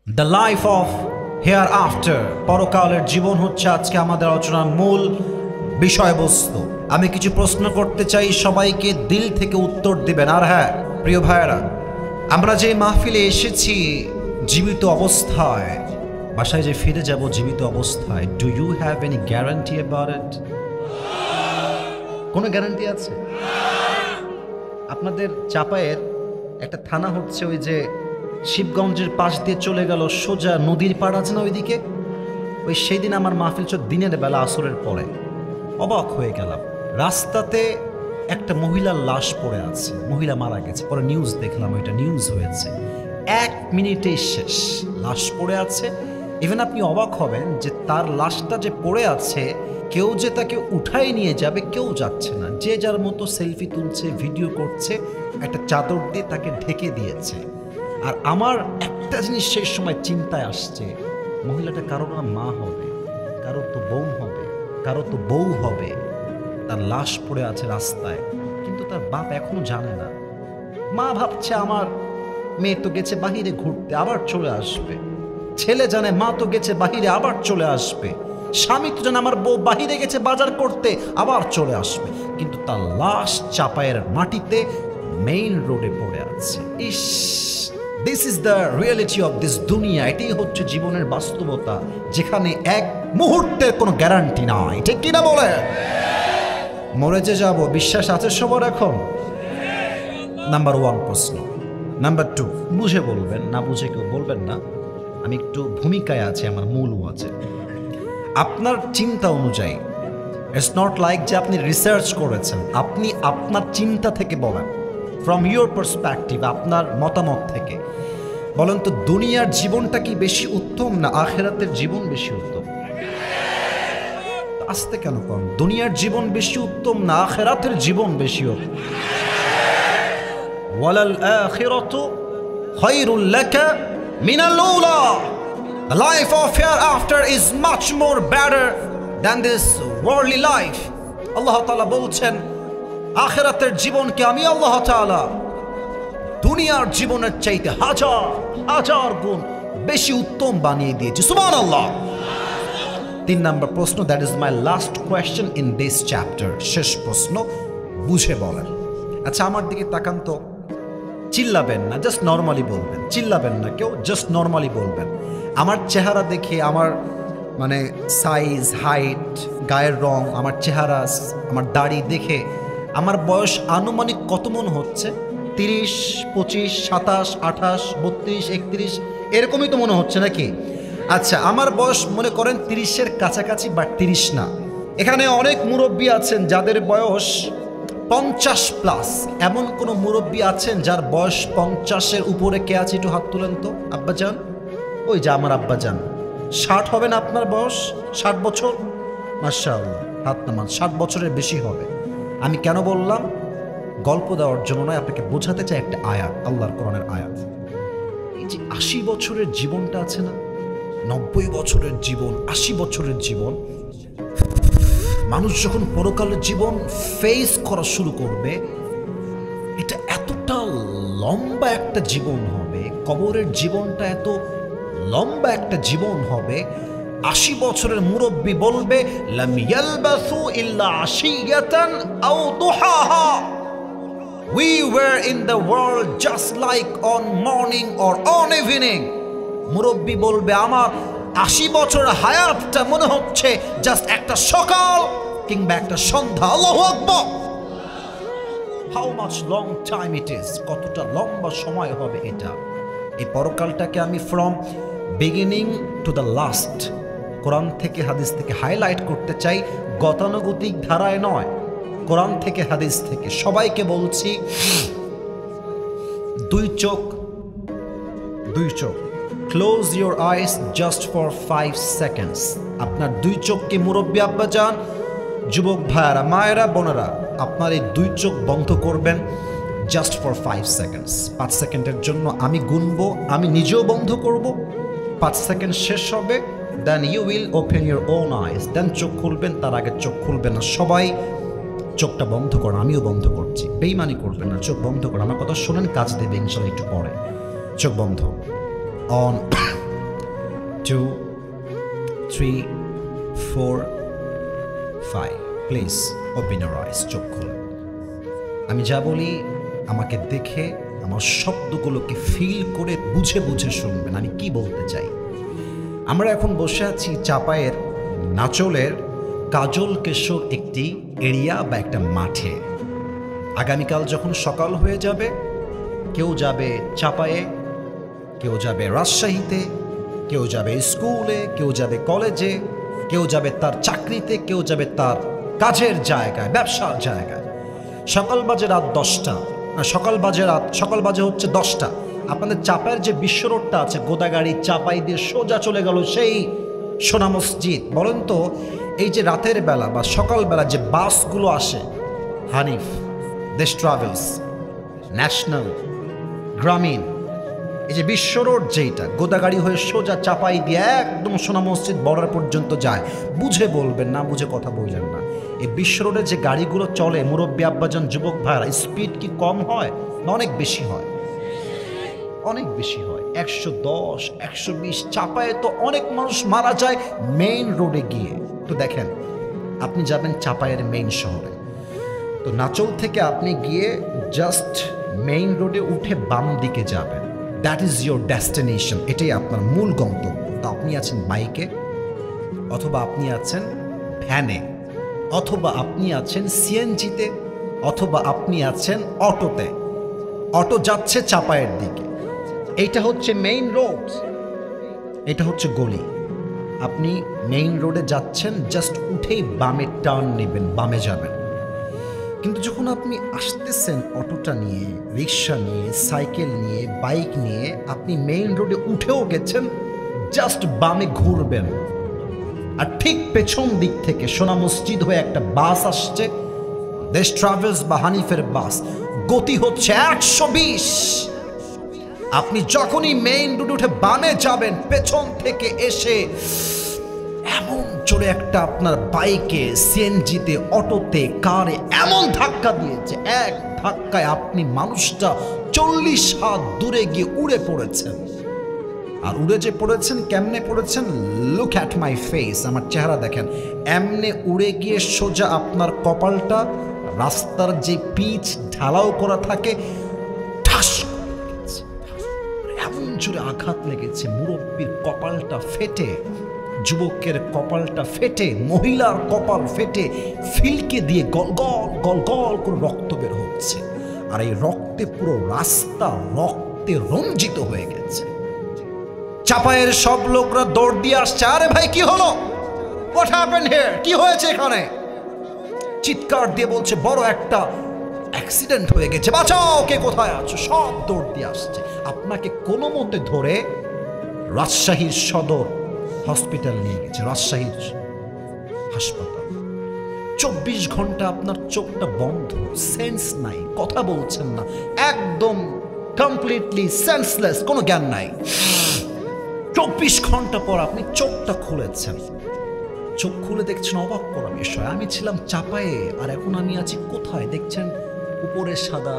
The life of hair after, পরকালের জীবন হচ্ছে আজকে আমাদের আলোচনার মূল বিষয়বস্তু। আমি কিছু প্রশ্ন করতে চাই, সবাইকে দিল থেকে উত্তর দিবেন। আর হ্যাঁ প্রিয় ভাইয়েরা, আমরা যে মাহফিলে এসেছি জীবিত অবস্থায়, বাসায় যে ফিরে যাব জীবিত অবস্থায়, do you have any guarantee about it? কোনো গ্যারান্টি আছে? আপনাদের চাপায়ের একটা থানা হচ্ছে ওই যে শিবগঞ্জের পাশ দিয়ে চলে গেল সোজা নদীর পাড় আছে না ওইদিকে, ওই সেই দিন আমার মাহফিল ছিল দিনের বেলা আসরের পরে। অবাক হয়ে গেলাম, রাস্তাতে একটা মহিলার লাশ পড়ে আছে, মহিলা মারা গেছে। পরে নিউজ দেখলাম, ওইটা নিউজ হয়েছে, 1 মিনিটেই শেষ, লাশ পড়ে আছে। ইভেন আপনি অবাক হবেন যে তার লাশটা যে পড়ে আছে, কেউ যে তাকে উঠাই নিয়ে যাবে কেউ যাচ্ছে না, যে যার মতো সেলফি তুলছে, ভিডিও করছে, একটা চাদর দিয়ে তাকে ঢেকে দিয়েছে। আর আমার একটা জিনিস সেই সময় চিন্তায় আসছে, মহিলাটা কারো না মা হবে, কারো তো বোন হবে, কারো তো বউ হবে, তার লাশ পড়ে আছে রাস্তায়, কিন্তু তার বাপ এখনো জানে না। মা ভাবছে আমার মেয়ে তো গেছে বাহিরে ঘুরতে, আবার চলে আসবে। ছেলে জানে মা তো গেছে বাহিরে, আবার চলে আসবে। স্বামী তো জানে আমার বউ বাহিরে গেছে বাজার করতে, আবার চলে আসবে। কিন্তু তার লাশ চাপায়ের মাটিতে মেইন রোডে পড়ে আছে। ইস, this is the reality of this দুনিয়া। এটাই হচ্ছে জীবনের বাস্তবতা, যেখানে এক মুহূর্তের কোনো গ্যারান্টি নাই। ঠিক কিনা বলে? মরে যে যাব, বিশ্বাস আছে সবার এখন? নাম্বার 1 প্রশ্ন। নাম্বার 2, বুঝে বলবেন, না বুঝে কেউ বলবেন না। আমি একটু ভূমিকায় আছি আমার মূল ওয়াজে। আপনার চিন্তা অনুযায়ী, ইটস নট লাইক যে আপনি রিসার্চ করেছেন, আপনি আপনার চিন্তা থেকে বলেন, ফ্রম ইউর পার্সপেক্টিভ, আপনার মতামত থেকে বলেন তো, দুনিয়ার জীবনটা কি বেশি উত্তম না আখিরাতের জীবন বেশি উত্তম? আসতে কেন কম? দুনিয়ার জীবন বেশি উত্তম না আখিরাতের জীবন বেশি উত্তম? ওয়ালাল আখিরাতু খায়রুল লাকা মিনাল উলা। The life of hereafter is much more better than this worldly life. আল্লাহ তাআলা বলছেন, আখিরাতের জীবনকে আমি আল্লাহ তাআলা দুনিয়ার জীবনের চাইতে হাজার হাজার গুণ বেশি উত্তম বানিয়ে দিয়েছি। সুবহানাল্লাহ। 3 নম্বর প্রশ্ন, that is my last question in this chapter. শেষ প্রশ্ন, বুঝে বলেন। আচ্ছা আমার দিকে তাকান তো, চিল্লাবেন না, জাস্ট নর্মালি বলবেন। চিল্লাবেন না কেউ, জাস্ট নর্মালি বলবেন। আমার চেহারা দেখে, আমার মানে সাইজ, হাইট, গায়ের রং, আমার চেহারা, আমার দাড়ি দেখে আমার বয়স আনুমানিক কত মনে হচ্ছে? 30, 25, 27, 28, 32, 31 এরকমই তো মনে হচ্ছে নাকি? আচ্ছা আমার বয়স মনে করেন 30-এর কাছাকাছি, বা 30 না। এখানে অনেক মুরব্বী আছেন যাদের বয়স 50+। এমন কোন মুরব্বী আছেন যার বয়স 50-এর উপরে? কে আছে একটু হাত তুলেন তো। আব্বাজান, ওই যে আমার আব্বাজান। 60 হবে না আপনার বয়স? 60 বছর? মাশাআল্লাহ, হাত নামান। 60 বছরের বেশি হবে। আমি কেন বললাম? গল্প দেওয়ার জন্য নয়, আপনাকে বোঝাতে চাই একটা আয়াত, আল্লাহর কোরআনের আয়াত। এই যে 80 বছরের জীবনটা আছে না, 90 বছরের জীবন, 80 বছরের জীবন, মানুষ যখন পরকালের জীবন ফেস করা শুরু করবে, এটা এতটা লম্বা একটা জীবন হবে, কবরের জীবনটা এত লম্বা একটা জীবন হবে। 80 বছরের মুরব্বী বলবে, লাম ইয়ালবাসু ইল্লা আশিয়াতান আও দুহাহা, we were in the world just like on morning or on evening। মুরব্বী বলবে, আমার 80 বছরের হায়াতটা মনে হচ্ছে জাস্ট একটা সকাল কিংবা একটা সন্ধ্যা। আল্লাহু আকবার। How much long time it is, কতটা লম্বা সময় হবে এটা। এই পরকালটাকে আমি from beginning to the last কোরআন থেকে হাদিস থেকে হাইলাইট করতে চাই, গতানুগতিক ধারায় নয়, কোরআন থেকে হাদিস থেকে। সবাইকে বলছি, 2 চোখ, close your eyes just for 5 seconds. আপনার 2 চোখকে, মুরব্বী আব্বাজান, যুবক ভাইয়েরা, মায়েরা, বোনেরা, আপনার এই 2 চোখ বন্ধ করবেন জাস্ট ফর 5 সেকেন্ডস। 5 সেকেন্ডের জন্য আমি গুনবো, আমি নিজেও বন্ধ করব। 5 সেকেন্ড শেষ হবে, then you will open your own eyes, then চোখ খুলবেন। তার আগে চোখ খুলবেন না। সবাই চোখটা বন্ধ করেন, আমিও বন্ধ করছি। বেইমানি করবেন না, চোখ বন্ধ করেন। আমার কথা শোনেন, কাজ দেবে ইনশাল্লাহ একটু পরে। চোখ বন্ধ। On 2, 3, 4, 5. Please open your eyes, চোখ খুলুন। আমি যা বলি আমাকে দেখে আমার শব্দগুলোকে ফিল করে বুঝে বুঝে শুনবেন আমি কি বলতে চাই। আমরা এখন বসে আছি চাপায়ের নাচলের কাজল কেশর একটি এরিয়া বা একটা মাঠে। আগামীকাল যখন সকাল হয়ে যাবে, কেউ যাবে চাপায়ে, কেউ যাবে রাজশাহীতে, কেউ যাবে স্কুলে, কেউ যাবে কলেজে, কেউ যাবে তার চাকরিতে, কেউ যাবে তার কাজের জায়গায়, ব্যবসার জায়গায়। সকাল বাজে রাত 10টা, সকাল বাজে হচ্ছে 10টা। আপনাদের চাপায়ের যে বিশ্ব রোডটা আছে, গোদাগাড়ি চাপাই দিয়ে সোজা চলে গেল সেই সোনা মসজিদ। বলেন তো, এই যে রাতের বেলা বা সকালবেলা যে বাসগুলো আসে, হানিফ, দেশ ট্রাভেলস, ন্যাশনাল, গ্রামীণ, এই যে বিশ্ব রোড যেটা গোদাগাড়ি হয়ে সোজা চাপাই দিয়ে একদম সোনা মসজিদ বর্ডার পর্যন্ত যায়, বুঝে বলবেন, না বুঝে কথা বললেন না। এই বিশ্ব রোডে যে গাড়িগুলো চলে, মুরব্বী আব্বাজান, যুবক ভাইরা, স্পিড কি কম হয় না অনেক বেশি হয়? অনেক বেশি হয়। 110, 120। চাপায়ে তো অনেক মানুষ মারা যায় মেইন রোডে গিয়ে। তো দেখেন, আপনি যাবেন চাপায়ের মেইন শহরে, তো নাচল থেকে আপনি গিয়ে জাস্ট মেইন রোডে উঠে বাম দিকে যাবেন। দ্যাট ইজ ইয়োর ডেস্টিনেশন, এটাই আপনার মূল গন্তব্য। তো আপনি আছেন বাইকে, অথবা আপনি আছেন ভ্যানে, অথবা আপনি আছেন সিএনজিতে, অথবা আপনি আছেন অটোতে। অটো যাচ্ছে চাপায়ের দিকে। এইটা হচ্ছে মেইন রোড, এটা হচ্ছে গলি। আপনি মেইন রোডে যাচ্ছেন, জাস্ট উঠেই বামে টার্ন নেবেন, বামে যাবেন। কিন্তু যখন আপনি আসতেছেন অটোটা নিয়ে, রিক্সা নিয়ে, সাইকেল নিয়ে, বাইক নিয়ে, আপনি মেইন রোডে উঠেও গেছেন, জাস্ট বামে ঘুরবেন, আর ঠিক পেছন দিক থেকে সোনা মসজিদ হয়ে একটা বাস আসছে, দেশ ট্রাভেলস বা হানিফের বাস, গতি হচ্ছে 120। আপনি যখনই মেইন রোডে উঠে বামে যাবেন, পেছন থেকে এসে এমন জোরে একটা আপনার বাইকে, সিএনজিতে, অটোতে, কারে এমন ধাক্কা দিয়েছে, এক ধাক্কায় আপনি মানুষটা 40 হাত দূরে গিয়ে উড়ে পড়েছেন। আর উড়ে যে পড়েছেন, কেমনে পড়েছেন? লুক অ্যাট মাই ফেস, আমার চেহারা দেখেন। এমনে উড়ে গিয়ে সোজা আপনার কপালটা, রাস্তার যে পিচ ঢালাও করা থাকে, ঠাস এমন জোরে আঘাত লেগেছে, মুরব্বীর কপালটা ফেটে, যুবকের কপালটা ফেটে, মহিলার কপাল ফেটে, ফিলকে দিয়ে গল গল গল গল করে রক্ত বের হচ্ছে। আর এই রক্তে পুরো রাস্তা রক্তে রঞ্জিত হয়ে গেছে। চাপায়ের সব লোকরা দৌড় দিয়ে আসছে, আরে ভাই কি হলো, হোয়াট হ্যাপেন্ড হিয়ার, কি হয়েছে এখানে? চিৎকার দিয়ে বলছে বড় একটা অ্যাক্সিডেন্ট হয়ে গেছে, বাঁচাও, কে কোথায় আছো? সব দৌড় দিয়ে আসছে। আপনাকে কোনো মতে ধরে রাজশাহীর সদর হসপিটাল নিয়ে গেছে, রাজশাহীর হাসপাতাল। 24 ঘন্টা আপনার চোখটা বন্ধ, সেন্স নাই, কথা বলছেন না, একদম কমপ্লিটলি সেন্সলেস, কোনো জ্ঞান নাই। 24 ঘন্টা পর আপনি চোখটা খুলেছেন, চোখ খুলে দেখছেন অবাক করা বিষয়, আমি ছিলাম চাপায়ে, আর এখন আমি আছি কোথায়? দেখছেন উপরে সাদা,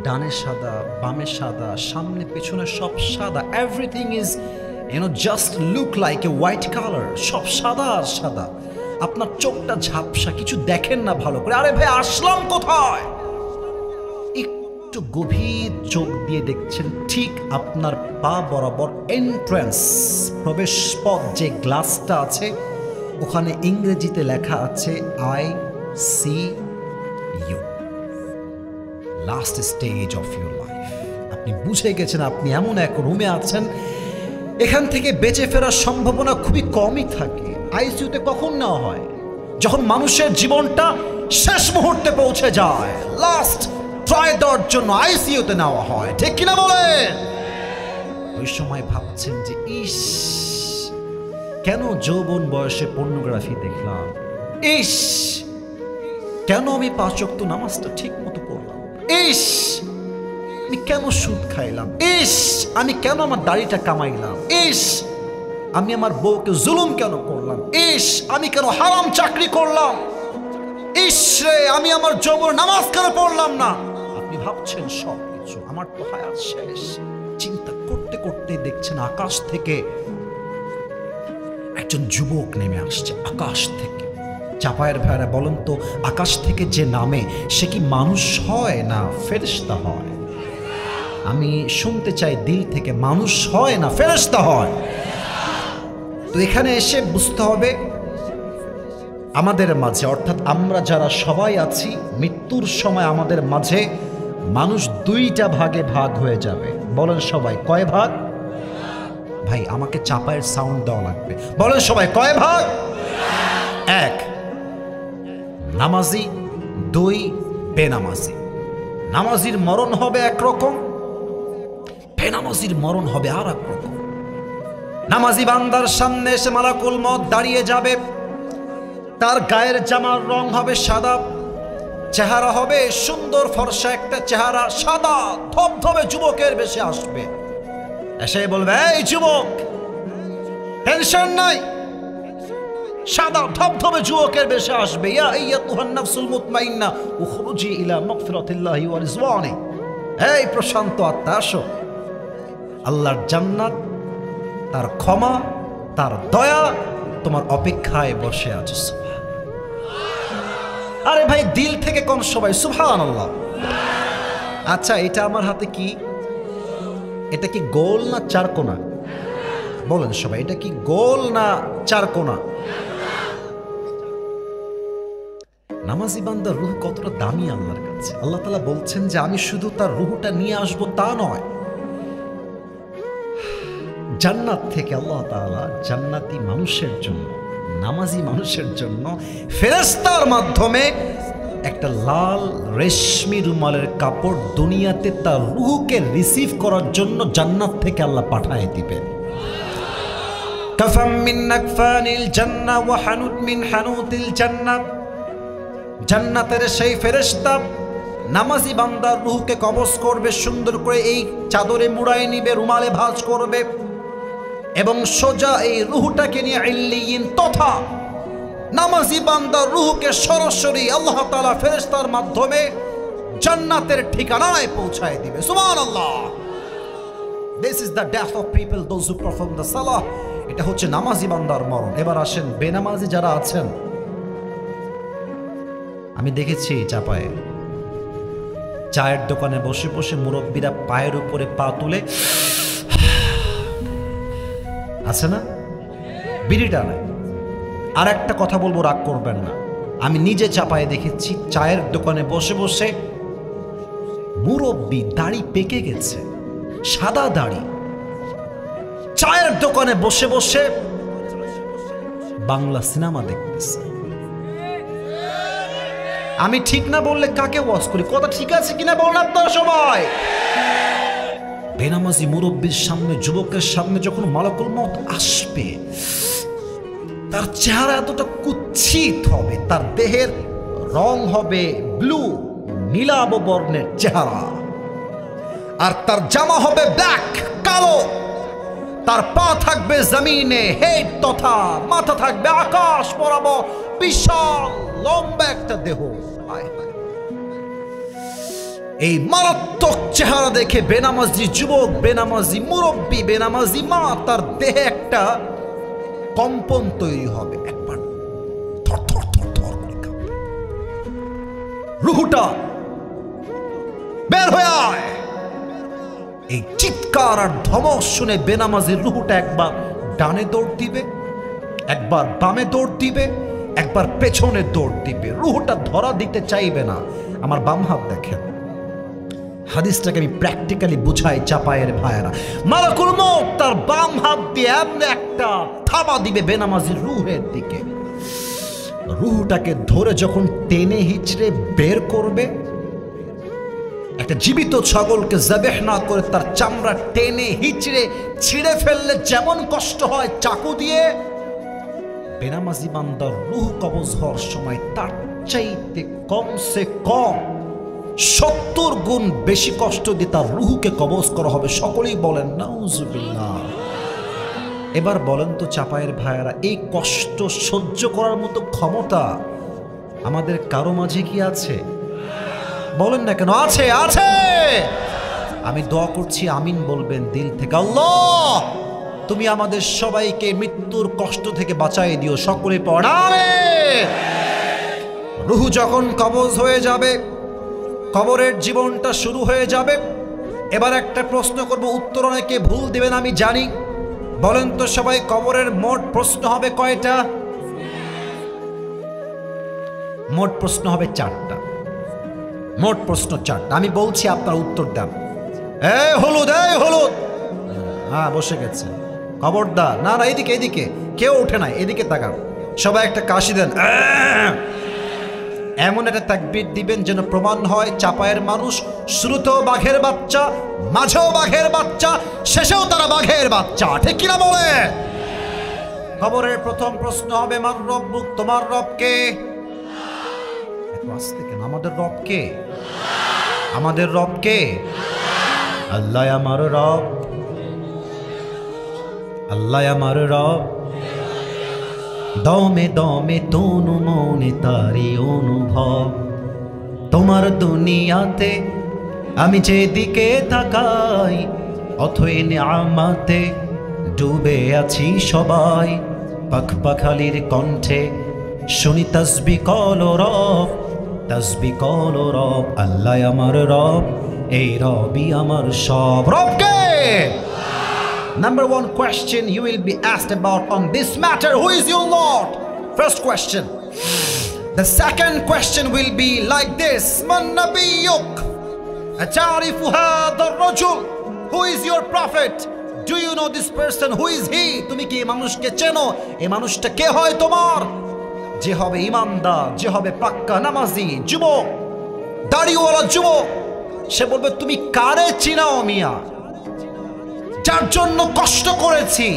ডানে সাদা, বামে সাদা, সামনে পেছনে সব সাদা, everything is just look like a white colour, সব সাদা আর সাদা। আপনার চোখটা ঝাপসা, কিছু দেখেন না ভালো করে। আরে ভাই আসলাম কোথায়? একটু গভীর চোখ দিয়ে দেখছেন, ঠিক আপনার পা বরাবর এন্ট্রান্স, প্রবেশ পথ যে গ্লাসটা আছে, ওখানে ইংরেজিতে লেখা আছে ICU, last stage of your life. আপনি বুঝে গেছেন আপনি এমন এক রুমে আছেন, এখান থেকে বেঁচে ফেরার সম্ভাবনা খুবই কমই থাকে। আইসিইউতে কখন নেওয়া হয়? যখন মানুষের জীবনটা শেষ মুহূর্তে পৌঁছে যায়, লাস্ট ট্রাই দেওয়ার জন্য আইসিইউতে নেওয়া হয়, ঠিক কিনা বলেন? ওই সময় ভাবছেন যে ইস, কেন যৌবন বয়সে পর্নোগ্রাফি দেখলাম, ইস কেন আমি 5 ওয়াক্ত নামাজটা ঠিক মতো পড়লাম, ইস আমি কেন সুদ খাইলাম, ইস আমি কেন আমার দাড়িটা কামাইলাম, ইস আমি আমার বউকে জুলুম কেন করলাম, ইস আমি কেন হারাম চাকরি করলাম, ইস রে আমি আমার যৌবন নামাজ কেন পড়লাম না। আপনি ভাবছেন সব কিছু, আমার তো হায়াত শেষ। চিন্তা করতে করতে দেখছেন আকাশ থেকে একজন যুবক নেমে আসছে আকাশ থেকে। চাপায়ের ভাইরা বলেন তো, আকাশ থেকে যে নামে সে কি মানুষ হয় না ফেরেশতা হয়? আমি শুনতে চাই দিল থেকে, মানুষ হয় না ফেরেশতা হয়? তো এখানে এসে বুঝতে হবে আমাদের মাঝে, অর্থাৎ আমরা যারা সবাই আছি, মৃত্যুর সময় আমাদের মাঝে মানুষ দুইটা ভাগে ভাগ হয়ে যাবে। বলেন সবাই কয় ভাগ? ভাই আমাকে চাপায়ের সাউন্ড দেওয়া লাগবে। বলেন সবাই কয় ভাগ? এক, নামাজি, দুই, বেনামাজি। নামাজির মরণ হবে একরকম, বেনামাজির মরণ হবে আর এক রকম। নামাজি বান্দার সামনে এসে মালাকুল মউত দাঁড়িয়ে যাবে, তার গায়ের জামার রং হবে সাদা, চেহারা হবে সুন্দর ফর্সা একটা চেহারা, সাদা ধবধবে যুবকের বেশে আসবে। এসে বলবে, এই যুবক টেনশন নাই, সাদা ধবধবে যুবকের বেশে আসবে। ইয়া আইয়াতুহান নাফসুল মুতমাইন্না উখরুজি ইলা মাগফিরাতিল্লাহি ওয়া রিজওয়ানি। এই প্রশান্ত আত্মা, আসো, আল্লাহর জান্নাত, তার ক্ষমা, তার দয়া তোমার অপেক্ষায় বসে আছে। আরে ভাই দিল থেকে কোন সবাই সুবহানাল্লাহ। আচ্ছা এটা আমার হাতে কি? এটা কি গোল না চারকোনা? বলেন সবাই, এটা কি গোল না চারকোনা? নামাজি বান্দার রূহ কতটা দামি আল্লাহর কাছে। আল্লাহ তাআলা বলছেন যে আমি শুধু তার রূহটা নিয়ে আসবো তা নয়, জান্নাত থেকে আল্লাহ তাআলা জান্নাতি মানুষের জন্য, নামাজি মানুষের জন্য ফেরেশতার মাধ্যমে একটা লাল রেশমি রুমালের কাপড় দুনিয়াতে তার রূহকে রিসিভ করার জন্য জান্নাত থেকে আল্লাহ পাঠায় দিবেন। কাফাম মিন নাকফানিল জান্নাহ ওয়া হানুত মিন হানুতিল জান্নাহ। জান্নাতের সেই ফেরেশতা নামাজি বান্দার রূহকে কবজ করবে, সুন্দর করে এই চাদরে মুড়ায় নিবে, রুমালে ভাঁজ করবে এবং সোজা এই রূহটাকে নিয়ে ইল্লিয়িন তথা নামাজি বান্দার রূহকে সরাসরি আল্লাহ তাআলা ফেরেশতার মাধ্যমে জান্নাতের ঠিকানায় পৌঁছায় দিবে। সুবহানাল্লাহ। This is the death of people those who perform the সালাহ। এটা হচ্ছে নামাজি বান্দার মরণ। এবার আসেন বেনামাজি যারা আছেন, আমি দেখেছি চাপায়ে চায়ের দোকানে বসে বসে মুরব্বীরা পায়ের উপরে পা তুলে আছে না, বিড়িটা নেয়। আর একটা কথা বলবো, রাগ করবেন না, আমি নিজে চাপায়ে দেখেছি চায়ের দোকানে বসে বসে মুরব্বী, দাড়ি পেকে গেছে, সাদা দাড়ি, চায়ের দোকানে বসে বসে বাংলা সিনেমা দেখতেছে। আমি ঠিক না বললে কাকে ওয়াজ করি? কথা ঠিক আছে কিনা বলুন আপনারা সবাই। বেনামাজি মুরব্বীর সামনে, যুবকের সামনে যখন মালাকুল মউত আসবে, তার চেহারা এতটা কুৎসিত হবে, তার দেহের রং হবে ব্লু, নীলাভ বর্ণের চেহারা, আর তার জামা হবে ব্ল্যাক, কালো, তার পা থাকবে জমিনে, হেড তথা মাথা থাকবে আকাশ বরাবর, বিশাল লম্বা একটা দেহ। এই মারাত্মক চেহারা দেখে বেনামাজি যুবক, বেনামাজি মুরব্বী, বেনামাজি মা, তার দেহে একটা কম্পন তৈরি হবে, একবার থর থর থর থর করে কাঁপবে, রুহটা বের হয়ে আয়। এই চিৎকার আর ধমক শুনে বেনামাজির রুহটা একবার ডানে দৌড় দিবে, একবার বামে দৌড় দিবে, একবার পেছনে দৌড় দিবে। রুহটা ধরা দিতে চাইবে না। আমার বাম হাত দেখেন, হাদিসটাকে আমি প্র্যাকটিক্যালি বুঝাই চাপায়ের ভাইয়েরা। মালাকুল মউত তার বাম হাত দিয়ে এমন একটা থাবা দিবে বেনামাজির রুহের দিকে। রুহটাকে ধরে যখন টেনে হিচড়ে বের করবে, একটা জীবিত ছাগলকে জবেহ না করে তার চামড়া টেনে হিচড়ে ছিঁড়ে ফেললে যেমন কষ্ট হয় চাকু দিয়ে, বেনামাজি বান্দার রুহ কবজ হওয়ার সময় তার চাইতে কমসে কম 70 গুণ বেশি কষ্ট দিয়ে তার রুহকে কবজ করা হবে। সকলেই বলেন নাউজুবিল্লাহ। এবার বলেন তো চাপায়ের ভাইয়েরা, এই কষ্ট সহ্য করার মতো ক্ষমতা আমাদের কারো মাঝে কি আছে? বলেন না কেন, আছে, আছে। আমি দোয়া করছি, আমিন বলবেন দিল থেকে। আল্লাহ তুমি আমাদের সবাইকে মৃত্যুর কষ্ট থেকে বাঁচাই দিও। সকলে পড় আমিন। রূহ যখন কবজ হয়ে যাবে, কবরের জীবনটা শুরু হয়ে যাবে। এবার একটা প্রশ্ন করব, উত্তর অনেকে ভুল দেবেন আমি জানি। বলেন তো সবাই, কবরের মোট প্রশ্ন হবে কয়টা? মোট প্রশ্ন হবে 4টা। মোট প্রশ্ন 4টা। আমি বলছি, আপনার উত্তর দেন। এই হলুদ, এই হলুদ, হ্যাঁ বসে গেছে, খবরদার। না না, এদিকে এদিকে, কেউ ওঠে নাই, এদিকে তাকান। সবাই একটা কাশি দেন। এমন একটা তাকবীর দিবেন যেন প্রমাণ হয় চাপায়ের মানুষ শুরুতেও বাঘের বাচ্চা, মাঝেও বাঘের বাচ্চা, শেষেও তারা বাঘের বাচ্চা। ঠিক কিনা বলে? খবরের প্রথম প্রশ্ন হবে, মান রব্বুক, তোমার রব কে? এত আস্তে কেন? আমাদের রব কে? আমাদের রব কে? আল্লাহ আমার রব, আল্লাহ আমার রব। দমে দমে তনু মনে তারি অনুভব। তোমার দুনিয়াতে আমি যেদিকে তাকাই, অথই নিয়ামতে ডুবে আছি সবাই। পাখপাখালির কণ্ঠে শুনি তাসবিহ কল রব, তাসবিহ কল রব। আল্লাহ আমার রব, এই রবই আমার সব। রবকে Number 1 question you will be asked about on this matter: who is your Lord? First question. The second question will be like this: Man nabiyyuk? Ata'rifu hadha ar-rajul? Who is your prophet? Do you know this person? Who is he? তুমি কি এই মানুষকে চেনো? এই মানুষটা কে হয় তোমার? যে হবে ইমানদার, যে হবে পাক্কা নামাজি যুবক, দাড়িওয়ালা যুবক, সে বলবে তুমি কারে চিনাও মিয়া? যার জন্য কষ্ট করেছি,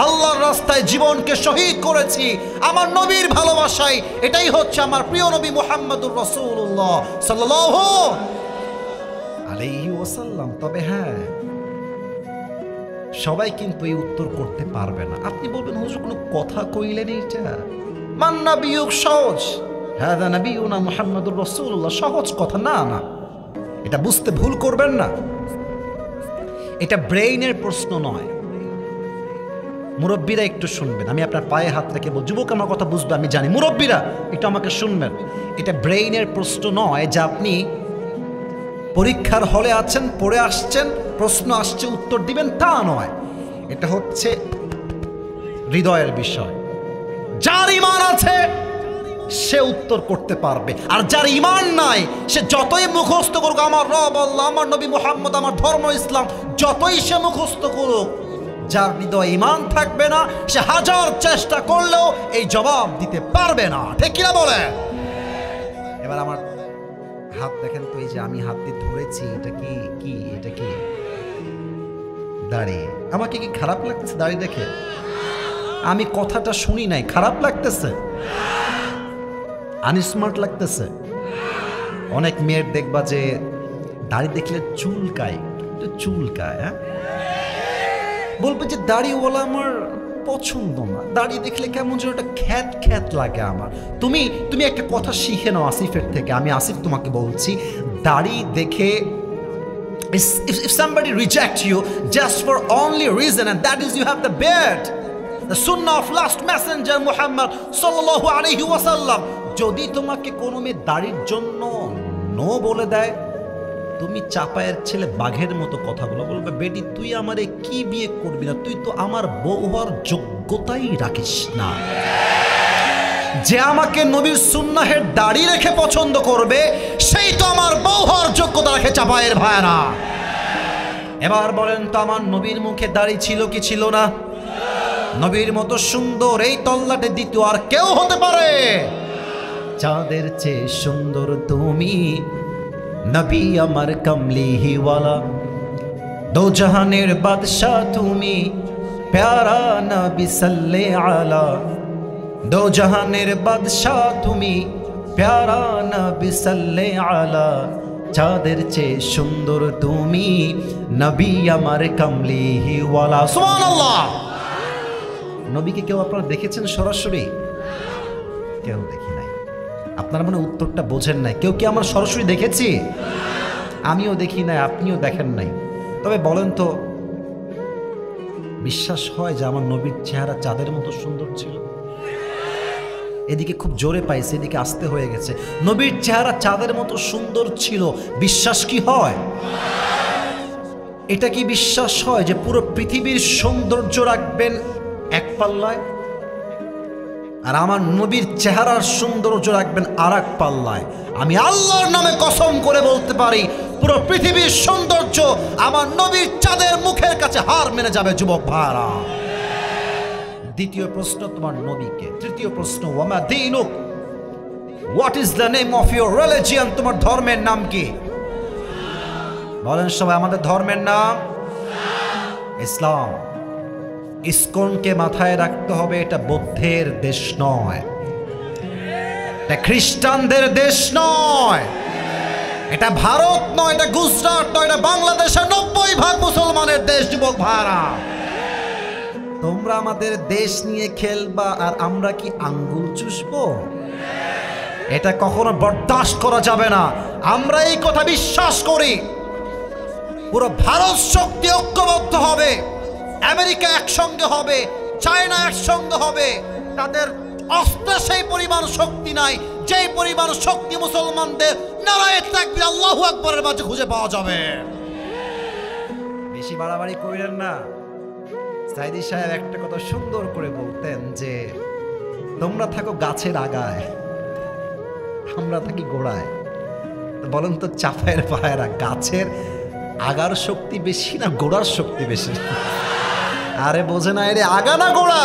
আল্লাহর রাস্তায় জীবনকে শহীদ করেছি, আমার নবীর ভালোবাসায়। এটাই হচ্ছে আমার প্রিয় নবী মুহাম্মদুর রাসূলুল্লাহ সাল্লাল্লাহু আলাইহি ওয়াসাল্লাম। তবে হ্যাঁ, সবাই কিন্তু এই উত্তর করতে পারবে না। আপনি বলবেন, হুজুর কোনো কথা কইলেন এটা? মান নাবিয়ুক সহজ, হাযা নাবিয়ুনা মুহাম্মদুর রাসূলুল্লাহ, সহজ কথা না। না, এটা বুঝতে ভুল করবেন না। এটা ব্রেইনের প্রশ্ন নয়। মুরব্বীরা একটু শুনবেন, আমি আপনার পায়ে হাত রেখে বল, যুবক আমার কথা বুঝবে আমি জানি, মুরব্বীরা একটু আমাকে শুনবেন। এটা ব্রেইনের প্রশ্ন নয় যে আপনি পরীক্ষার হলে আছেন, পড়ে আসছেন, প্রশ্ন আসছে উত্তর দিবেন, তা নয়। এটা হচ্ছে হৃদয়ের বিষয়। যার ঈমান আছে সে উত্তর করতে পারবে, আর যার ঈমান নাই সে যতই মুখস্থ করুক আমার রব আল্লাহ, আমার নবী মুহাম্মদ, আমার ধর্ম ইসলাম, যতই সে মুখস্থ করুক, যার হৃদয়ে ঈমান থাকবে না সে হাজার চেষ্টা করলেও এই জবাব দিতে পারবে না। ঠিক কিনা বলে? এবার আমার হাত দেখেন তো, এই যে আমি হাত দিয়ে ধরেছি, এটা কি কি এটা কি? দাড়ি। আমাকে কি খারাপ লাগতেছে দাড়ি দেখে? আমি কথাটা শুনি নাই, খারাপ লাগতেছে? আনস্মার্ট লাগতেছে? অনেক মেয়ের দেখবা যে দাড়ি দেখলে চুলকায়, একটু চুলকায়, হ্যাঁ, বলবে যে দাড়িওয়ালা আমার পছন্দ না, দাড়ি দেখলে কেমন যেন একটা খ্যাত খ্যাত লাগে আমার। তুমি একটা কথা শিখে নাও আসিফের থেকে। আমি আসিফ তোমাকে বলছি, দাড়ি দেখে if somebody reject you just for only reason, and that is you have the beard, the sunnah of last messenger Muhammad sallallahu alaihi wasallam, যদি তোমাকে কোনো মেয়ে দাড়ির জন্য নো বলে দেয়, তুমি চাপায়ের ছেলে বাঘের মতো কথা বলবে, বেটি তুই আমারে কি বিয়ে করবি না, তুই তো আমার বউ হওয়ার যোগ্যতাই রাখিস না। যে আমাকে নবীর সুন্নাহের দাড়ি রেখে পছন্দ করবে সেই তো আমার বউ হওয়ার যোগ্যতা রাখে। চাপায়ের ভাইরা, এবার বলেন তো, আমার নবীর মুখে দাড়ি ছিল কি ছিল না? নবীর মতো সুন্দর এই তল্লাটে দ্বিতীয় আর কেউ হতে পারে? চাঁদের চেয়ে সুন্দর তুমি, নবী আমার কমলিওয়ালা, দো জাহানের বাদশাহ তুমি, প্যারা নবী সাল্লে আলা, দো জাহানের বাদশাহ তুমি, প্যারা নবী সাল্লে আলা, চাঁদের চেয়ে সুন্দর তুমি, নবী আমার কমলিওয়ালা। সুবহানাল্লাহ। নবীকে কেউ আপনারা দেখেছেন সরাসরি? কেউ দেখি নাই। আপনারা মানে উত্তরটা বোঝেন নাই। কেউ কি আমার সরাসরি দেখেছি? আমিও দেখি নাই, আপনিও দেখেন নাই। তবে বলেন তো, বিশ্বাস হয় যে আমার নবীর চেহারা চাঁদের মতো সুন্দর ছিল? এদিকে খুব জোরে পাইছে, এদিকে আস্তে হয়ে গেছে। নবীর চেহারা চাঁদের মতো সুন্দর ছিল, বিশ্বাস কি হয়? এটা কি বিশ্বাস হয় যে পুরো পৃথিবীর সৌন্দর্য রাখবেন এক পাল্লায়, আর আমার নবীর চেহারার সৌন্দর্য রাখবেন আর এক পাল্লায়? আমি আল্লাহর নামে কসম করে বলতে পারি, পুরো পৃথিবীর সৌন্দর্য আমার নবীর চাঁদের মুখের কাছে হার মেনে যাবে যুবক ভাইরা। দ্বিতীয় প্রশ্ন তোমার নবীকে। তৃতীয় প্রশ্ন, ওয়ামা দীনুক, what is the name of your religion? তোমার ধর্মের নাম কি? বলেন সবাই, আমাদের ধর্মের নাম ইসলাম। ইসকনকে মাথায় রাখতে হবে, এটা বৌদ্ধের দেশ নয়, এটা খ্রিস্টানদের দেশ নয়, এটা ভারত নয়, এটা গুজরাট নয়, এটা বাংলাদেশের 90% মুসলমানের দেশ। যুবক ভাইরা, তোমরা আমাদের দেশ নিয়ে খেলবা আর আমরা কি আঙ্গুল চুষবো? এটা কখনো বরদাস্ত করা যাবে না। আমরা এই কথা বিশ্বাস করি, পুরো ভারত শক্তি ঐক্যবদ্ধ হবে, আমেরিকা একসঙ্গে হবে, চায়না একসঙ্গে হবে। তাদের অস্ত্রে সেই পরিমাণ শক্তি নাই যেই পরিমাণ শক্তি মুসলমানদের নারায়ে তাকবীর আল্লাহু আকবরের মাঝে খুঁজে পাওয়া যাবে। বেশি বাড়াবাড়ি করিলেন না। সাইদি সাহেব একটা কথা সুন্দর করে বলতেন যে তোমরা থাকো গাছের আগায়, আমরা থাকি গোড়ায়। বলেন তো চাপায়ের পায়েরা, গাছের আগার শক্তি বেশি না গোড়ার শক্তি বেশি? আরে বোঝে না, এর আগা না গোড়া?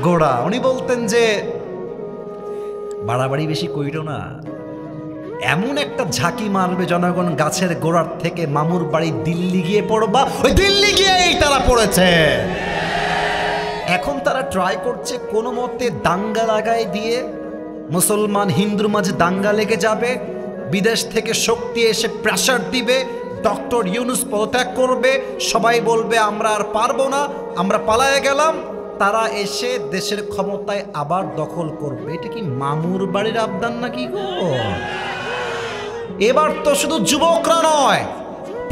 গোড়া। উনি বলতেন যে বাড়াবাড়ি বেশি কইরো না, এমন একটা ঝাঁকি মারবে জনগণ গাছের গোড়ার থেকে মামুর বাড়ি দিল্লি গিয়ে পড়বা। ওই দিল্লি গিয়েই তারা পড়েছে। এখন তারা ট্রাই করছে কোনো মতে দাঙ্গা লাগাই দিয়ে মুসলমান হিন্দুর মাঝে দাঙ্গা লেগে যাবে, বিদেশ থেকে শক্তি এসে প্রেসার দিবে, ডক্টর ইউনূস পদত্যাগ করবে, সবাই বলবে আমরা আর পারবো না, আমরা পালায়ে গেলাম। তারা এসে দেশের ক্ষমতায় আবার দখল করবে। এটা কি মামুর বাড়ির আবদান নাকি গো? এবার তো শুধু যুবকরা নয়,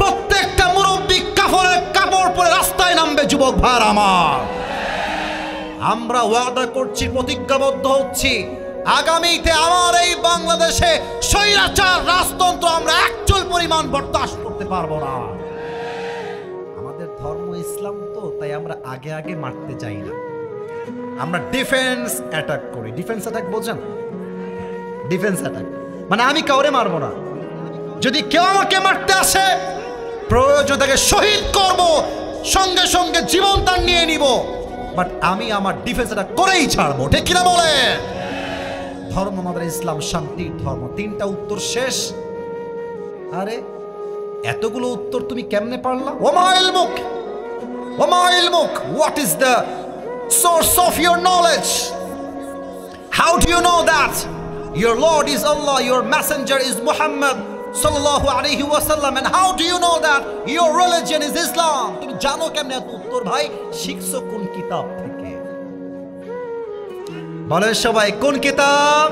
প্রত্যেকটা মুরব্বী কাফনের কাপড় পরে রাস্তায় নামবে। যুবক ভাইরা আমার, আমরা ওয়াদা করছি, প্রতিজ্ঞাবদ্ধ হচ্ছি, আগামীতে আমার এই বাংলাদেশে স্বৈরাচার রাজতন্ত্র আমরা একচুল পরিমাণ বরদাস্ত করতে পারবো না। আমাদের ধর্ম ইসলাম তো, তাই আমরা আগে আগে মারতে চাই না, আমরা ডিফেন্স অ্যাটাক করি। ডিফেন্স অ্যাটাক বোঝেন? ডিফেন্স অ্যাটাক মানে আমি কাউরে মারবো না, যদি কেউ আমাকে মারতে আসে প্রয়োজন তাকে শহীদ করব, সঙ্গে সঙ্গে জীবন তার নিয়ে নিব, বাট আমি আমার ডিফেন্স অ্যাটাক করেই ছাড়বো। ঠিক কিনা বলে? ধর্ম আমাদের ইসলাম শান্তির ধর্ম। 3টা উত্তর শেষ। আরে এতগুলো উত্তর তুমি কেমনে পারলা? ওমা ইলমুক, ওমা ইলমুক, what is the source of your knowledge? How do you know that your Lord is Allah, your messenger is Muhammad sallallahu alaihi wasallam, and how do you know that your religion is Islam? তুমি জানো কেমনে এত উত্তর ভাই? শিখছো কোন কিতাব থেকে? বলেন সবাই কোন কিতাব?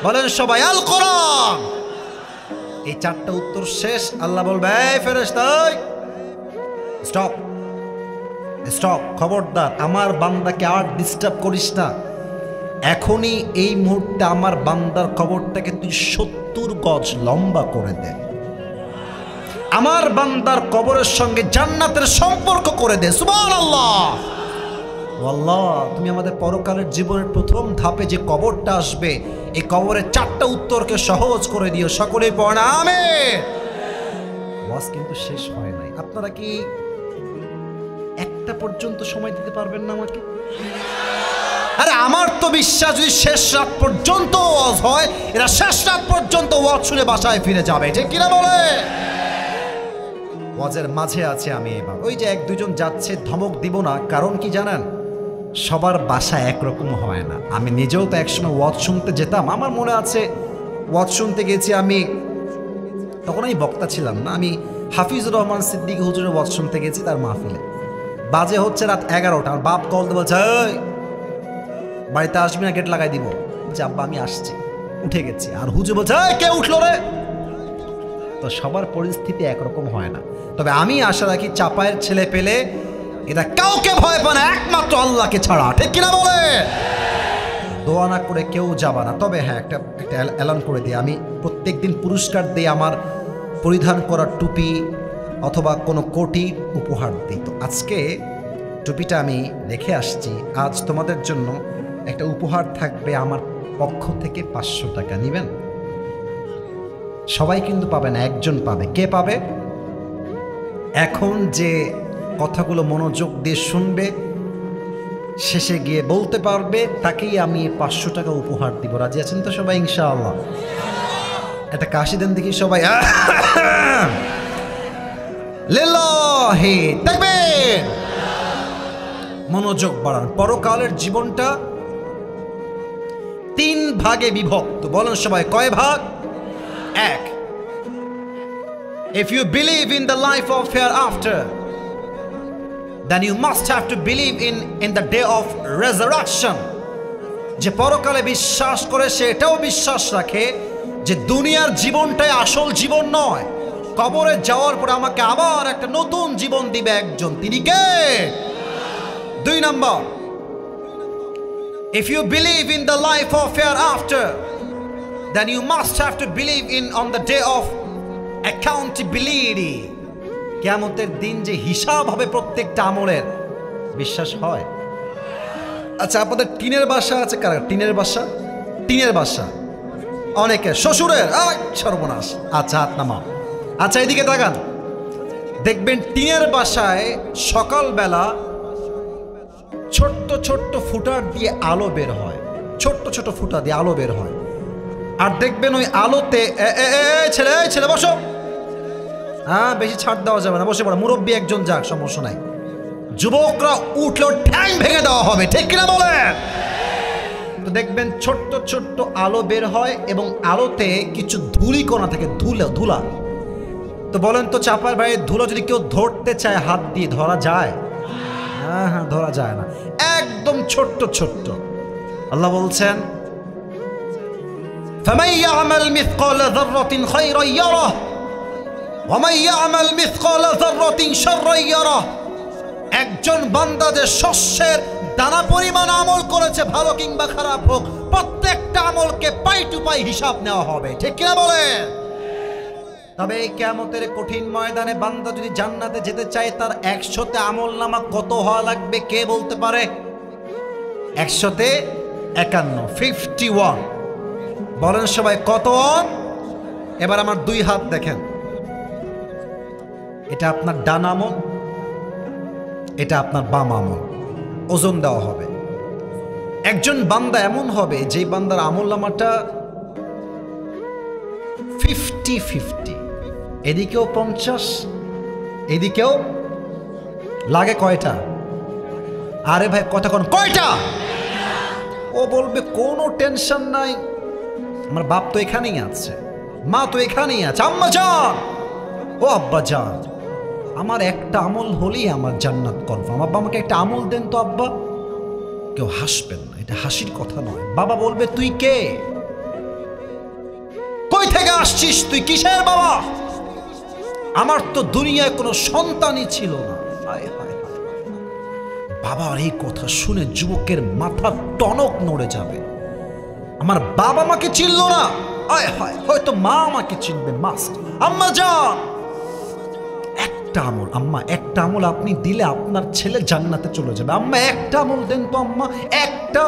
বলেন সবাই আল কোরআন। এই 4টা উত্তর শেষ। আল্লাহ বলবে, এই ফেরেশতা স্টপ, স্টপ, খবরদার আমার বান্দাকে আর ডিস্টার্ব করিস না। এখনই এই মুহূর্তে আমার বান্দার কবরটাকে তুই 70 গজ লম্বা করে দে, আমার বান্দার কবরের সঙ্গে জান্নাতের সম্পর্ক করে দে। সুবহানাল্লাহ। আল্লাহ, তুমি আমাদের পরকালের জীবনের প্রথম ধাপে যে কবরটা আসবে, এই কবরের 4টা উত্তরকে সহজ করে দিও। সকলেই পড়েন আমিন। ওয়াজ কিন্তু শেষ হয় নাই। আপনারা কি একটা পর্যন্ত সময় দিতে পারবেন না আমাকে? আরে আমার তো বিশ্বাস, যদি শেষ রাত পর্যন্ত ওয়াজ হয়, এরা শেষ রাত পর্যন্ত ওয়াজ শুনে বাসায় ফিরে যাবে। ঠিক কিনা বলে? ওয়াজের মাঝে আছে আমি এবার। ওই যে 1-2 জন যাচ্ছে, ধমক দিব না, কারণ কি জানেন? সবার বাসা একরকম হয় না। আমি নিজেও তো একসময় ওয়াজ শুনতে যেতাম। আমার মনে আছে ওয়াজ শুনতে গেছি আমি, তখন আমি বক্তা ছিলাম না, আমি হাফিজুর রহমান সিদ্দিকী হুজুরের ওয়াজ শুনতে গেছি তার মাহফিলে। বাজে হচ্ছে রাত 11টা। আমার বাপ কল দিয়ে বলছে, বাড়িতে আসবি না, গেট লাগাই দিব। যে আব্বা আমি আসছি, উঠে গেছি। আর হুজুর বলছে, কে উঠলো রে? তো সবার পরিস্থিতি একরকম হয় না। তবে আমি আশা রাখি চাপায়ের ছেলে পেলে এরা কাউকে ভয় পায় না একমাত্র আল্লাহকে ছাড়া, ঠিক কিনা বলে? দোয়া না করে কেউ যাবা না। তবে হ্যাঁ, একটা এলান করে দিই, আমি প্রত্যেকদিন পুরস্কার দিই আমার পরিধান করা টুপি অথবা কোনো কোটি উপহার দিই। তো আজকে টুপিটা আমি রেখে আসছি, আজ তোমাদের জন্য একটা উপহার থাকবে আমার পক্ষ থেকে। 500 টাকা নেবেন? সবাই কিন্তু পাবে না, একজন পাবে। কে পাবে? এখন যে কথাগুলো মনোযোগ দিয়ে শুনবে, শেষে গিয়ে বলতে পারবে, তাকেই আমি 500 টাকা উপহার দিব। রাজি আছেন তো সবাই? ইনশাআল্লাহ। একটা কাশি দেন দেখি সবাই। লিল্লাহি তাকবীর। মনোযোগ বাড়ান। পরকালের জীবনটা 3 ভাগে বিভক্ত। বলেন সবাই, কয় ভাগ? 1. If you believe in the life of hereafter, then you must have to believe in the day of resurrection. যে পরকালে বিশ্বাস করে সে এটাও বিশ্বাস রাখে যে দুনিয়ার জীবনটাই আসল জীবন নয়, কবরে যাওয়ার পরে আমাকে আবার একটা নতুন জীবন দিবে একজন, তিনি কে? 2 নম্বর, if you believe in the life of hereafter, then you must have to believe on the day of accountability. কিয়ামতের দিন যে হিসাব হবে প্রত্যেকটা আমলের, বিশ্বাস হয়? আচ্ছা, আপনাদের টিনের বাসা আছে কারা? টিনের বাসা? টিনের বাসা অনেকে, শ্বশুরের সর্বনাশ। আচ্ছা, হাত নামাও। আচ্ছা, এদিকে তাকান, দেখবেন টিনের বাসায় সকালবেলা ছোট্ট ছোট্ট ফুটার দিয়ে আলো বের হয়, ছোট্ট ছোট ফুটা দিয়ে আলো বের হয়। আর দেখবেন ওই আলোতে ছেলে ছেলে বসো, হ্যাঁ বেশি ছাড় দেওয়া যাবে না, বসে পড়ে, মুরব্বী একজন যাক, সমস্যা নাই। যুবকরা উঠলেও ঠ্যাং ভেঙে দেওয়া হবে, ঠিক কিনা বলেন? তো দেখবেন ছোট্ট ছোট্ট আলো বের হয় এবং আলোতে কিছু ধূলিকণা থাকে, ধুলা। তো বলেন তো চাপার ভাই, ধুলো যদি কেউ ধরতে চায় হাত দিয়ে ধরা যায়? হ্যাঁ, ধরা যায় না, একদম ছোট্ট ছোট্ট। আল্লাহ বলছেন, فَمَن يَعْمَلْ مِثْقَالَ ذَرَّةٍ خَيْرًا يَرَهُ وَمَن يَعْمَلْ مِثْقَالَ ذَرَّةٍ شَرًّا يَرَهُ। একজন বান্দা যে শস্যের দানা পরিমাণ আমল করেছে, ভালো কিংবা খারাপ হোক, প্রত্যেকটা আমলকে পাই টু পাই হিসাব নেওয়া হবে, ঠিক কিনা বলেন? তবে এই কিয়ামতের কঠিন ময়দানে বান্দা যদি জান্নাতে যেতে চায়, তার 100তে আমল নামা কত হওয়া লাগবে কে বলতে পারে? 100তে 51, 51। বলেন সবাই কত? এবার আমার 2 হাত দেখেন, এটা আপনার ডান আমল, এটা আপনার বাম আমল, ওজন দেওয়া হবে। একজন বান্দা এমন হবে যে বান্দার আমল নামাটা 50-50, এদিকেও 50, এদিকেও লাগে কয়টা? আরে ভাই কথা কোন কয়টা? ও বলবে কোনো টেনশন নাই, আমার বাপ তো এখানেই আছে, মা তো এখানেই আছে, আম্মা জান, ও আব্বা জান, আমার একটা আমল হলেই আমার জান্নাত কনফার্ম। আব্বা আমাকে একটা আমল দেন তো আব্বা। কেউ হাসবেন না, এটা হাসির কথা নয়। বাবা বলবে, তুই কে? কই থেকে আসছিস তুই? কিসের বাবা? আমার তো দুনিয়ায় কোনো সন্তানই ছিল না। হায় হায় হায়। বাবার এই কথা শুনে যুবকের মাথা টনক নড়ে যাবে। আমার বাবা আমাকে চিনল না, আয় হায়, হয়তো মা আমাকে চিনবে, মাস্ট। আম্মা যান, একটা আমল, আম্মা একটা আমল আপনি দিলে আপনার ছেলে জান্নাতে চলে যাবে, আম্মা একটা আমল দেন তো আম্মা, একটা।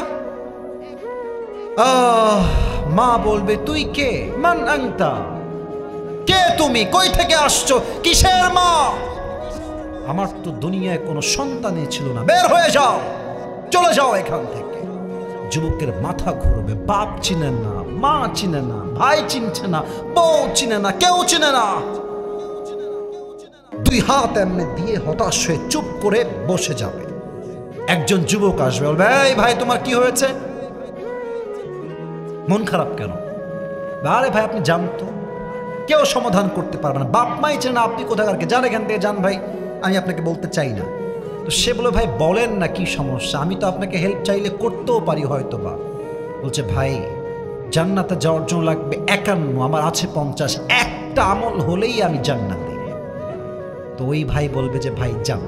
মা বলবে, তুই কে? মান আনতা, কে তুমি? কই থেকে আসছো? কিসের মা? আমার তো দুনিয়ায় কোনো সন্তানই ছিল না, বের হয়ে যাও, চলে যাও এখান থেকে। যুবকের মাথা ঘুরবে, বাপ চিনে না, মা চিনে না, ভাই চিনছে না, বউ চিনে না, কেউ চিনে না। 2 হাত এমনি দিয়ে হতাশ হয়ে চুপ করে বসে যাবে। একজন যুবক আসবে, বলবে, এই ভাই তোমার কি হয়েছে? মন খারাপ কেন? আরে ভাই আপনি জানতো, কেউ সমাধান করতে পারবে না, বাপ মাই চেনে না, আপনি কোথাকারকে, যান এখান থেকে যান ভাই, আমি আপনাকে বলতে চাই না। তো সে বলে, ভাই বলেন না কি সমস্যা, আমি তো আপনাকে হেল্প চাইলে করতেও পারি হয়তো বা। বলছে, ভাই জান্নাতে যাওয়ার জন্য লাগবে 51, আমার আছে 50, একটা আমল হলেই আমি জান্নাতে। তো ওই ভাই বলবে যে, ভাই যান,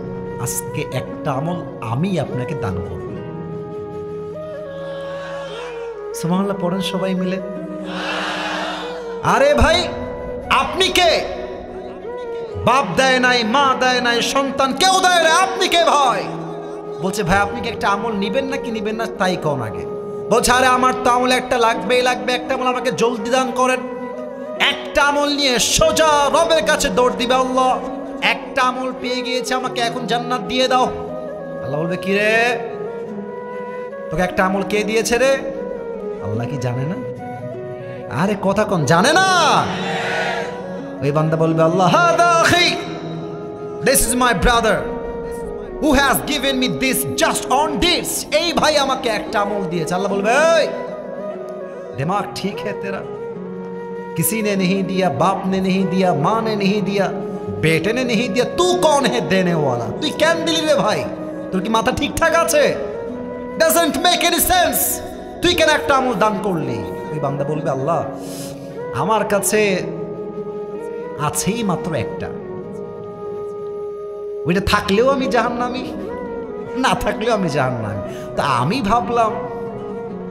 আজকে একটা আমল আমি আপনাকে দান করব। সুবহানাল্লাহ পড়েন সবাই মিলে। আরে ভাই আপনি কে? বাপ দেয় নাই, মা দেয় নাই, সন্তান কেউ দেয় না, আপনি কে ভাই? বলছে ভাই আপনি কি একটা আমল নিবেন নাকি নিবেন না তাই কোন আগে। বলছে আরে আমার তো আমল একটা লাগবেই লাগবে, একটা আমল আমাকে জলদি দান করেন। একটা আমল নিয়ে সোজা রবের কাছে দৌড় দিবে, আল্লাহ একটা আমল পেয়ে গিয়েছে, আমাকে এখন জান্নাত দিয়ে দাও। আল্লাহ বলবে কি রে, তোকে একটা আমল কে দিয়েছে রে? আল্লাহ কি জানে না? আরে কথা কোন জানে না? ওই বান্দা বলবে আল্লাহ হাদা আখি, this is my brother who has given me this just on this, এই ভাই আমাকে একটা আমল দিয়েছে। আল্লাহ বলবে এই दिमाग ठीक है तेरा, किसी ने नहीं दिया, बाप ने नहीं दिया, माँ ने नहीं दिया, बेटे ने नहीं दिया, तू कौन है देने वाला? তুই কেন দিলি রে ভাই? তোর কি মাথা ঠিকঠাক আছে? doesn't make any sense, তুই কেন একটা আমল দান করলি? ওই বান্দা বলবে আল্লাহ আমার কাছে আছেই মাত্র একটা, ওইটা থাকলেও আমি জাহান্নামী, না থাকলেও আমি জাহান্নামী। তা আমি ভাবলাম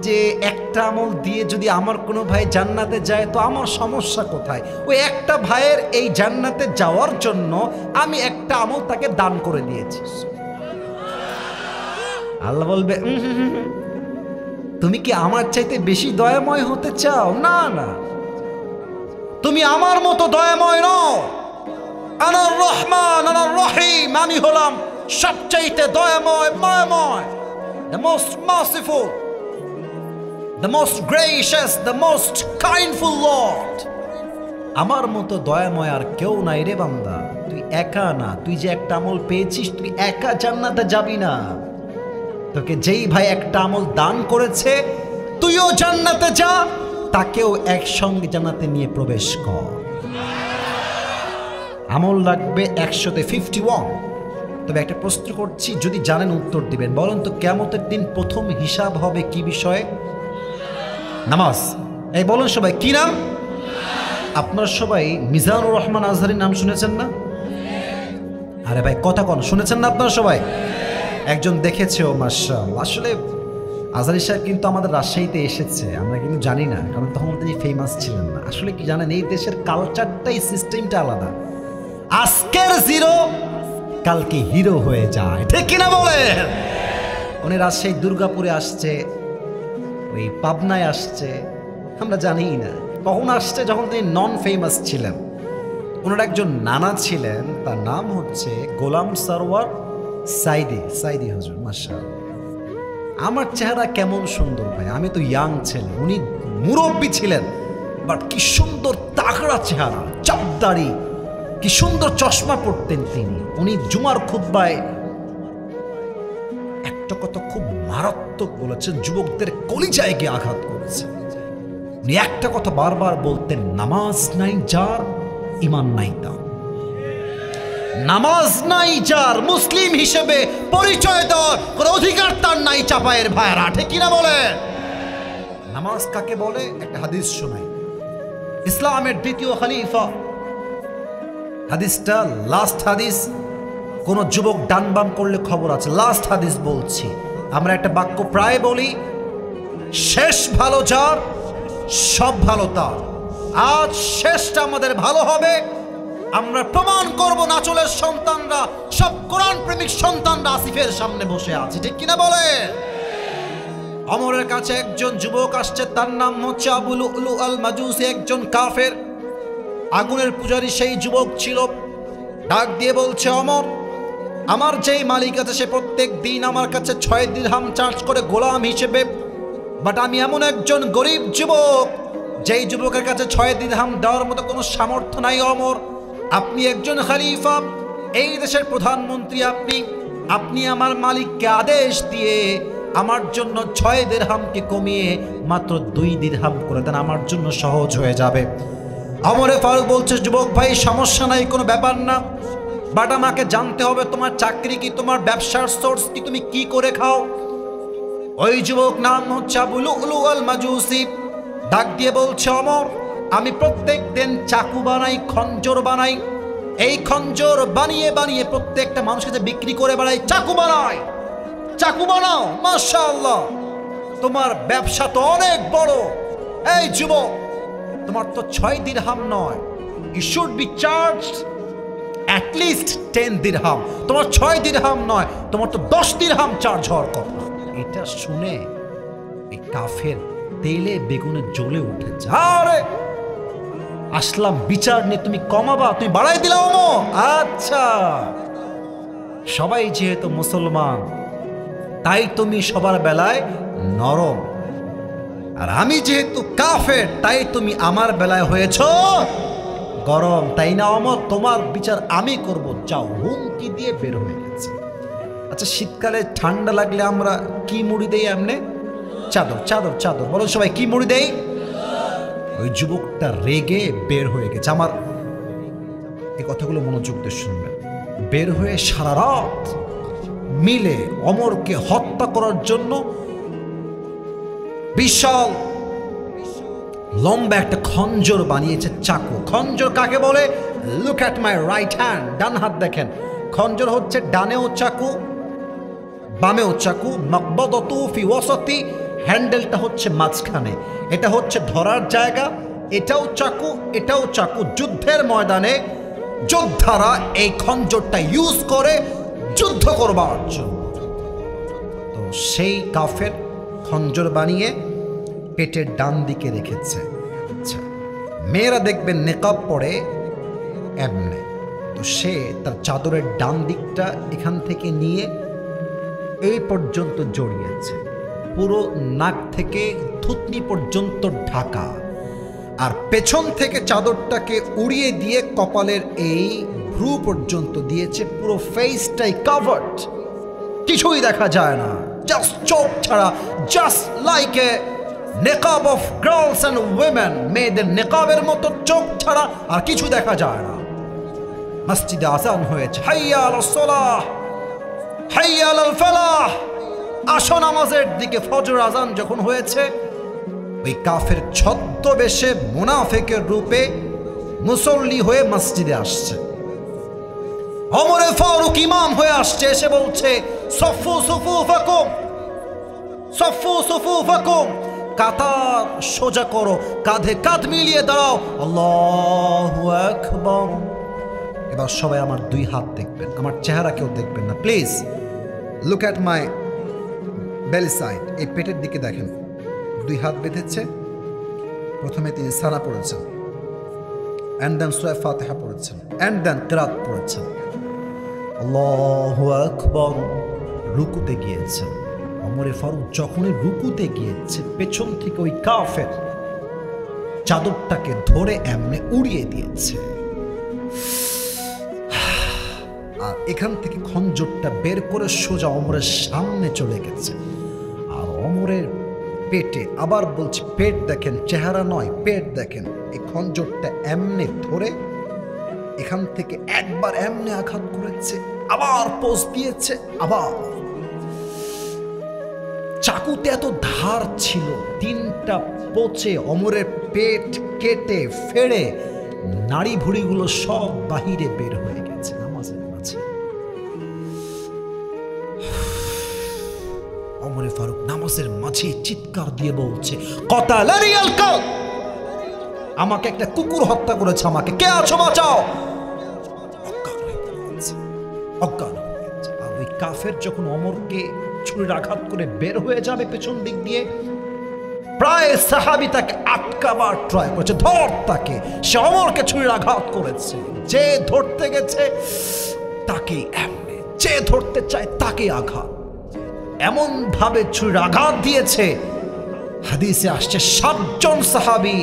যে একটা আমল দিয়ে যদি আমার কোনো ভাই জান্নাতে যায় তো আমার সমস্যা কোথায়? ওই একটা ভাইয়ের এই জান্নাতে যাওয়ার জন্য আমি একটা আমল তাকে দান করে দিয়েছি। আল্লাহ বলবে তুমি কি আমার চাইতে বেশি দয়াময় হতে চাও? না না, তুমি আমার মতো দয়াময় নও। আনার রহমান আনার রহিম, আমি হলাম সবচাইতে দয়াময় মায়াময়, the most merciful, the most gracious, the most kindful Lord। আমার মতো দয়াময় আর কেউ নাই রে বান্দা, তুই একা না। তুই যে একটা আমল পেয়েছিস তুই একা জান্নাতে যাবি না, তোকে যেই ভাই একটা আমল দান করেছে তুইও জান্নাতে যা, তাকেও একসঙ্গে জান্নাতে নিয়ে প্রবেশ কর। আমল লাগবে 100তে 51। তবে একটা প্রশ্ন করছি, যদি জানেন উত্তর দিবেন। বলেন তো কিয়ামতের দিন প্রথম হিসাব হবে কি বিষয়ে? নামাজ। এই বলেন সবাই কি নাম? আপনারা সবাই মিজানুর রহমান আজহারির নাম শুনেছেন না? আরে ভাই কথা কোন শুনেছেন না আপনারা সবাই? একজন দেখেছে ও মাশাআল্লাহ। আসলে আজহারি সাহেব কিন্তু আমাদের রাজশাহীতে এসেছে, আমরা কিন্তু জানি না, কারণ তখন তিনি ফেমাস ছিলেন না। আসলে কি জানেন, এই দেশের কালচারটাই সিস্টেমটা আলাদা। আজকের জিরো কালকে হিরো হয়ে যায়, ঠিক কিনা বলেন? উনি রাজশাহী দুর্গাপুরে আসছে, ওই পাবনায় আসছে, আমরা জানি না কখন আসছে। যখন তিনি নন ফেমাস ছিলেন, ওনার একজন নানা ছিলেন, তার নাম হচ্ছে গোলাম সরওয়ার সাইদি হুজুর। মাশাআল্লাহ, আমার চেহারা কেমন সুন্দর ভাই, আমি তো ইয়াং ছেলে, উনি মুরব্বী ছিলেন, বাট কি সুন্দর তাগড়া চেহারা, চাপদাড়ি, কি সুন্দর চশমা পড়তেন তিনি। উনি জুমার খুতবায় একটা কথা খুব মারাত্মক বলেছেন, যুবকদের কলিজায় গিয়ে আঘাত করেছে। উনি একটা কথা বারবার বলতেন, নামাজ নাই যার ঈমান নাই তার। নামাজ নাই যার, মুসলিম হিসেবে পরিচয় দেওয়ার কোনো অধিকার তার নাই। চাপায়ের ভাইরা, ঠিক কিনা বলে? নামাজ কাকে বলে একটা হাদিস শোনাই। ইসলামের দ্বিতীয় খলিফা, হাদিসটা লাস্ট হাদিস, কোন যুবক ডান বাম করলে খবর আছে, লাস্ট হাদিস বলছি। আমরা একটা বাক্য প্রায় বলি, শেষ ভালো যার সব ভালো তার। আজ শেষটা আমাদের ভালো হবে, আমরা প্রমাণ করব নাচলের সন্তানরা, সব কোরআন প্রেমিক সন্তানরা আসিফের সামনে বসে আছে, ঠিক কিনা বলে? ওমরের কাছে একজন যুবক আসছে, তার নাম হচ্ছে আবু লুলু আল মাজুসি, একজন কাফের আগুনের পূজারী সেই যুবক ছিল। ডাক দিয়ে বলছে, ওমর, আমার যেই মালিক আছে সে প্রত্যেক দিন আমার কাছে 6 দিরহাম চার্জ করে গোলাম হিসেবে, বাট আমি এমন একজন গরিব যুবক যেই যুবকের কাছে 6 দিরহাম দেওয়ার মতো কোনো সামর্থ্য নাই। ওমর, আপনি একজন খলিফা, এই দেশের প্রধানমন্ত্রী, আপনি আমার মালিককে আদেশ দিয়ে আমার জন্য 6 দিরহামকে কমিয়ে মাত্র 2 দিরহাম করে দেন, আমার জন্য সহজ হয়ে যাবে। ওমরে ফারুক বলছে, যুবক ভাই সমস্যা নাই, কোনো ব্যাপার না, বাট আমাকে জানতে হবে তোমার চাকরি কি, তোমার ব্যবসার সোর্স কি, তুমি কি করে খাও? ওই যুবক নাম হচ্ছে আবু লুলু আল মাজুসি, ডাক দিয়ে বলছে, ওমর, আমি প্রত্যেক দিন চাকু বানাই, খঞ্জর বানাই, এই খঞ্জর বানিয়ে বানিয়ে প্রত্যেকটা মানুষকে যে বিক্রি করে বেড়ায়, চাকু বানায়, চাকু বানাও, মাশাআল্লাহ, তোমার ব্যবসা তো অনেক বড়। এই যুবক, তোমার তো 6 দিরহাম নয়, you should be charged at least 10 দিরহাম। তোমার 6 দিরহাম নয়, তোমার তো 10 দিরহাম চার্জ হওয়ার কথা। এটা শুনে এই কাফের তেলে বেগুনে জ্বলে উঠেছে। আরে আসলাম বিচার নিয়ে, তুমি কমাবা, তুমি বাড়াই দিলাম। আচ্ছা, সবাই যেহেতু মুসলমান তাই তুমি সবার বেলায় নরম, আর আমি যেহেতু কাফের তাই তুমি আমার বেলায় হয়েছ গরম, তাই না ওমর? তোমার বিচার আমি করব, যাও। হুমকি দিয়ে বের হয়ে গেছে। আচ্ছা, শীতকালে ঠান্ডা লাগলে আমরা কি মুড়ি দেই? এমনি চাদর, চাদর, চাদর। বলো সবাই, কি মুড়ি দেই? ওই যুবকটা রেগে বের হয়ে গেছে। আমার এই কথাগুলো মনোযোগ দিয়ে শুনবেন। বের হয়ে সারা রাত মিলে ওমরকে হত্যা করার জন্য বিশাল লম্বা একটা খঞ্জর বানিয়েছে, চাকু। খঞ্জর কাকে বলে? Look at my right hand, ডান হাত দেখেন। খঞ্জর হচ্ছে ডানেও চাকু, বামেও চাকু। মাকবাদাতু ফি ওয়াসাতি, হ্যান্ডেলটা হচ্ছে মাঝখানে। এটা হচ্ছে ধরার জায়গা। এটাও চাকু, এটাও চাকু। যুদ্ধের ময়দানে যোদ্ধারা এই খঞ্জরটা ইউজ করে যুদ্ধ করবার জন্য। তো সেই কাফের খঞ্জর বানিয়ে পেটের ডান দিকে রেখেছে। আচ্ছা, মেয়েরা দেখবেন নেকাব পরে এমনে, তো সে তার চাদরের ডান দিকটা এখান থেকে নিয়ে এই পর্যন্ত জড়িয়েছে, পুরো নাক থেকে থুতনি পর্যন্ত ঢাকা, আর পেছন থেকে চাদরটাকে উড়িয়ে দিয়ে কপালের এই ভ্রু পর্যন্ত দিয়েছে। পুরো ফেসটাই কাভার্ড, কিছুই দেখা যায় না, জাস্ট চোখ ছাড়া, জাস্ট লাইক এ নেকাব অফ গার্লস অ্যান্ড উইমেন। মেয়েদের নেকাবের মতো চোখ ছাড়া আর কিছু দেখা যায় না। মসজিদে আজান হয়েছে, হাইয়া আলাস সালাহ, হাইয়া আলাল ফালাহ, আসো নামাজের দিকে। ফজর আজান যখন হয়েছে, ওই কাফের ছদ্মবেশে মুনাফিকের রূপে মুসল্লি হয়ে মসজিদে আসছে। ওমরে ফারুক ইমাম হয়ে আসছে, এসে বলছে, সফু সুফুফাকুম, সফু সুফুফাকুম, কাতার সোজা করো, কাঁধে কাঁধ মিলিয়ে দাঁড়াও, আল্লাহু আকবার। এবার সবাই আমার 2 হাত দেখবেন, আমার চেহারা কেউ দেখবেন না প্লিজ। লুক অ্যাট মাই বেলি সাইড, এই পেটের দিকে দেখেন। 2 হাত বেঁধেছে। প্রথমে তিনি সানা পড়েছেন, এন্ড দেন সূরা ফাতিহা পড়েছেন, এন্ড দেন কিরাত পড়েছেন। আল্লাহু আকবার। রুকুতে গিয়েছেন। ওমরে ফারুক যখনই রুকুতে গিয়েছে, পেছন থেকে ওই কাফের চাদরটাকে ধরে এমনি উড়িয়ে দিয়েছে, আর এখান থেকে খঞ্জরটা বের করে সোজা ওমরের সামনে চলে গেছে। আর ওমরের পেটে, আবার বলছি পেট দেখেন, চেহারা নয়, পেট দেখেন। এই খঞ্জরটা এমনি ধরে এখান থেকে একবার এমনি আঘাত করেছে, আবার পোজ দিয়েছে, আবার। চাকুতে এত ধার ছিল, 3টা পোচে ওমরের পেট কেটে ফেড়ে নাড়ি ভুড়িগুলো সব বাহিরে বের হয়ে গেছে নামাজের মাঝে। ওমরে ফারুক নামাজের মাঝে চিৎকার দিয়ে বলছে, কতালানি আল কালব, আমাকে একটা কুকুর হত্যা করেছে, আমাকে কে আছো বাঁচাও। অজ্ঞান হয়ে গেছে। আর ওই কাফের যখন ওমরকে ছুরির আঘাত করে বের হয়ে যাবে পেছন দিক দিয়ে, প্রায় সাহাবী তাকে আটকাবার ট্রাই করেছে, ধর তাকে। সে ওমরকে ছুরির আঘাত করেছে, যে ধরতে গেছে তাকে এমনি, যে ধরতে চায় তাকে আঘাত, এমন ভাবে ছুরির আঘাত দিয়েছে। হাদিসে আসছে 7 জন সাহাবী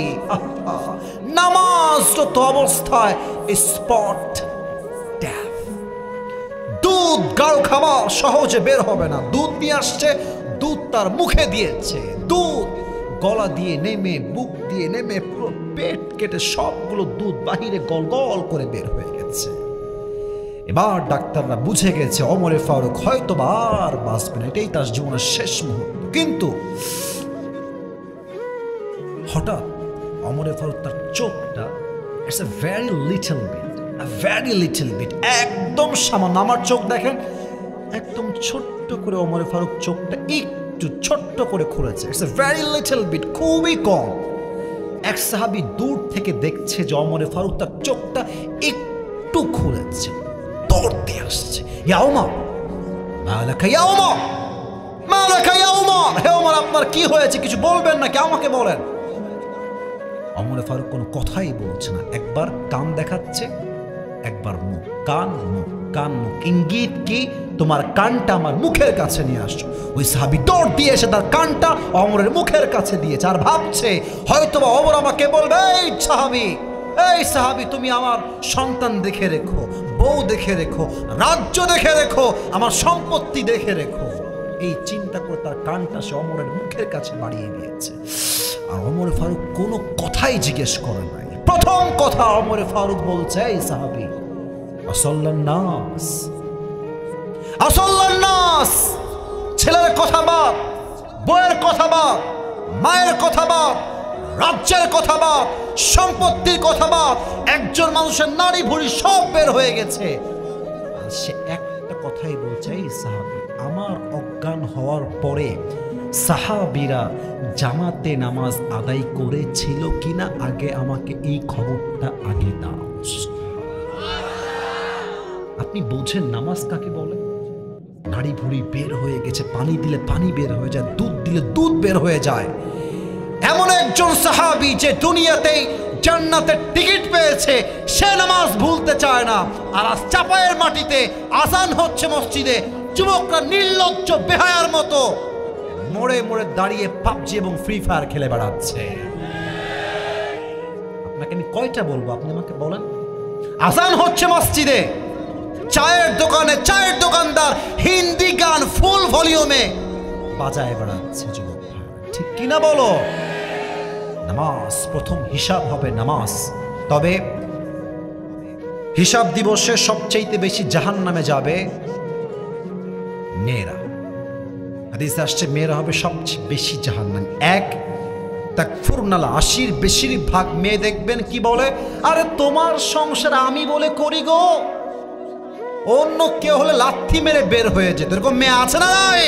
নামাজরত অবস্থায় স্পট ডেথ। দুধ গাঢ় খাবার সহজে বের হবে না, দুধ নিয়ে আসছে, দুধ তার মুখে দিয়েছে, দুধ গলা দিয়ে নেমে, বুক দিয়ে নেমে, পুরো পেট কেটে সবগুলো দুধ বাহিরে গল গল করে বের হয়ে গেছে। এবার ডাক্তাররা বুঝে গেছে ওমরে ফারুক হয়তো আর বাঁচবে না, এটাই তার জীবনের শেষ মুহূর্ত। কিন্তু হঠাৎ ওমরে ফারুক তার চোখটা, it's a very little bit, very little bit, একদম সামান্য। আমার চোখ দেখেন, একদম ছোট্ট করে ওমর ফারুক চোখটা একটু ছোট্ট করে খুলেছে। It's a very little bit, খুবই কম। এক সাহাবী দূর থেকে দেখছে যে ওমর ফারুক তার চোখটা একটু খুলেছে, দৌড় দিয়ে আসছে, ইয়া ওমর মালাকা ইয়া ওমর, মালাকা ইয়া ওমর, হে ওমর আপনার কি হয়েছে, কিছু বলবেন নাকি, আমাকে বলেন। ওমর ফারুক কোনো কথাই বলছে না, একবার কান দেখাচ্ছে, একবার মুখ, কান মুখ, কান মুখ, ইঙ্গিত কি তোমার কানটা আমার মুখের কাছে নিয়ে আসছো। ওই সাহাবী দৌড় দিয়ে এসে তার কানটা ওমরের মুখের কাছে দিয়েছে, আর ভাবছে হয়তোবা ওমর আমাকে বলবে, এই সাহাবী তুমি আমার সন্তান দেখে রেখো, বউ দেখে রেখো, রাজ্য দেখে রেখো, আমার সম্পত্তি দেখে রেখো। এই চিন্তা করে তার কানটা সে ওমরের মুখের কাছে বাড়িয়ে দিয়েছে। আর ওমর ফারুক কোনো কথাই জিজ্ঞেস করে নাই। প্রথম কথা ওমর ফারুক বলছে, এই সাহাবী আসল্লান নাস, আসল্লান নাস, ছেলের কথা বাদ, বউয়ের কথা বাদ, মায়ের কথা বাদ, রাজ্যের কথা বাদ, সম্পত্তির কথা বাদ, একজন মানুষের নারী ভুঁড়ি সব বের হয়ে গেছে। আর সে একটা কথাই বলছে, এই সাহাবী আমার অজ্ঞান হওয়ার পরে সাহাবীরা জামাতে নামাজ আদায় করেছিল কিনা, আগে আমাকে এই খবরটা আগে দাও। আপনি বোঝেন নামাজ কাকে বলে? নাড়ি ভুড়ি বের হয়ে গেছে, পানি দিলে পানি বের হয়ে যায়, দুধ দিলে দুধ বের হয়ে যায়। এমন একজন সাহাবী যে দুনিয়াতেই জান্নাতের টিকিট পেয়েছে, সে নামাজ ভুলতে চায় না। আর আজ চাপায়ের মাটিতে আজান হচ্ছে মসজিদে, যুবকরা নির্লজ্জ বেহায়ার মতো মোড়ে মোড়ে দাঁড়িয়ে পাবজি এবং ফ্রি ফায়ার খেলে বেড়াচ্ছে। আপনাকে আমি কয়টা বলবো, আপনি আমাকে বলেন। আজান হচ্ছে মসজিদে, চায়ের দোকানে চায়ের দোকানদার হিন্দি গান ফুল ভলিউমে বাজায় বেড়াচ্ছে যুবক, ঠিক কিনা বলো? নামাজ প্রথম হিসাব হবে নামাজ। তবে হিসাব দিবসে সবচেয়ে বেশি জাহান্নামে যাবে মেয়েরা। হাদিসে আসছে মেয়েরা হবে সবচেয়ে বেশি জাহান্নামী। এক তাকফুরনাল, 80 বেশিরভাগ মেয়ে দেখবেন কি বলে, আরে তোমার সংসার আমি বলে করি গো, অন্য কেউ হলে লাথি মেরে বের হয়ে যেত, এরকম মেয়ে আছে না নাই?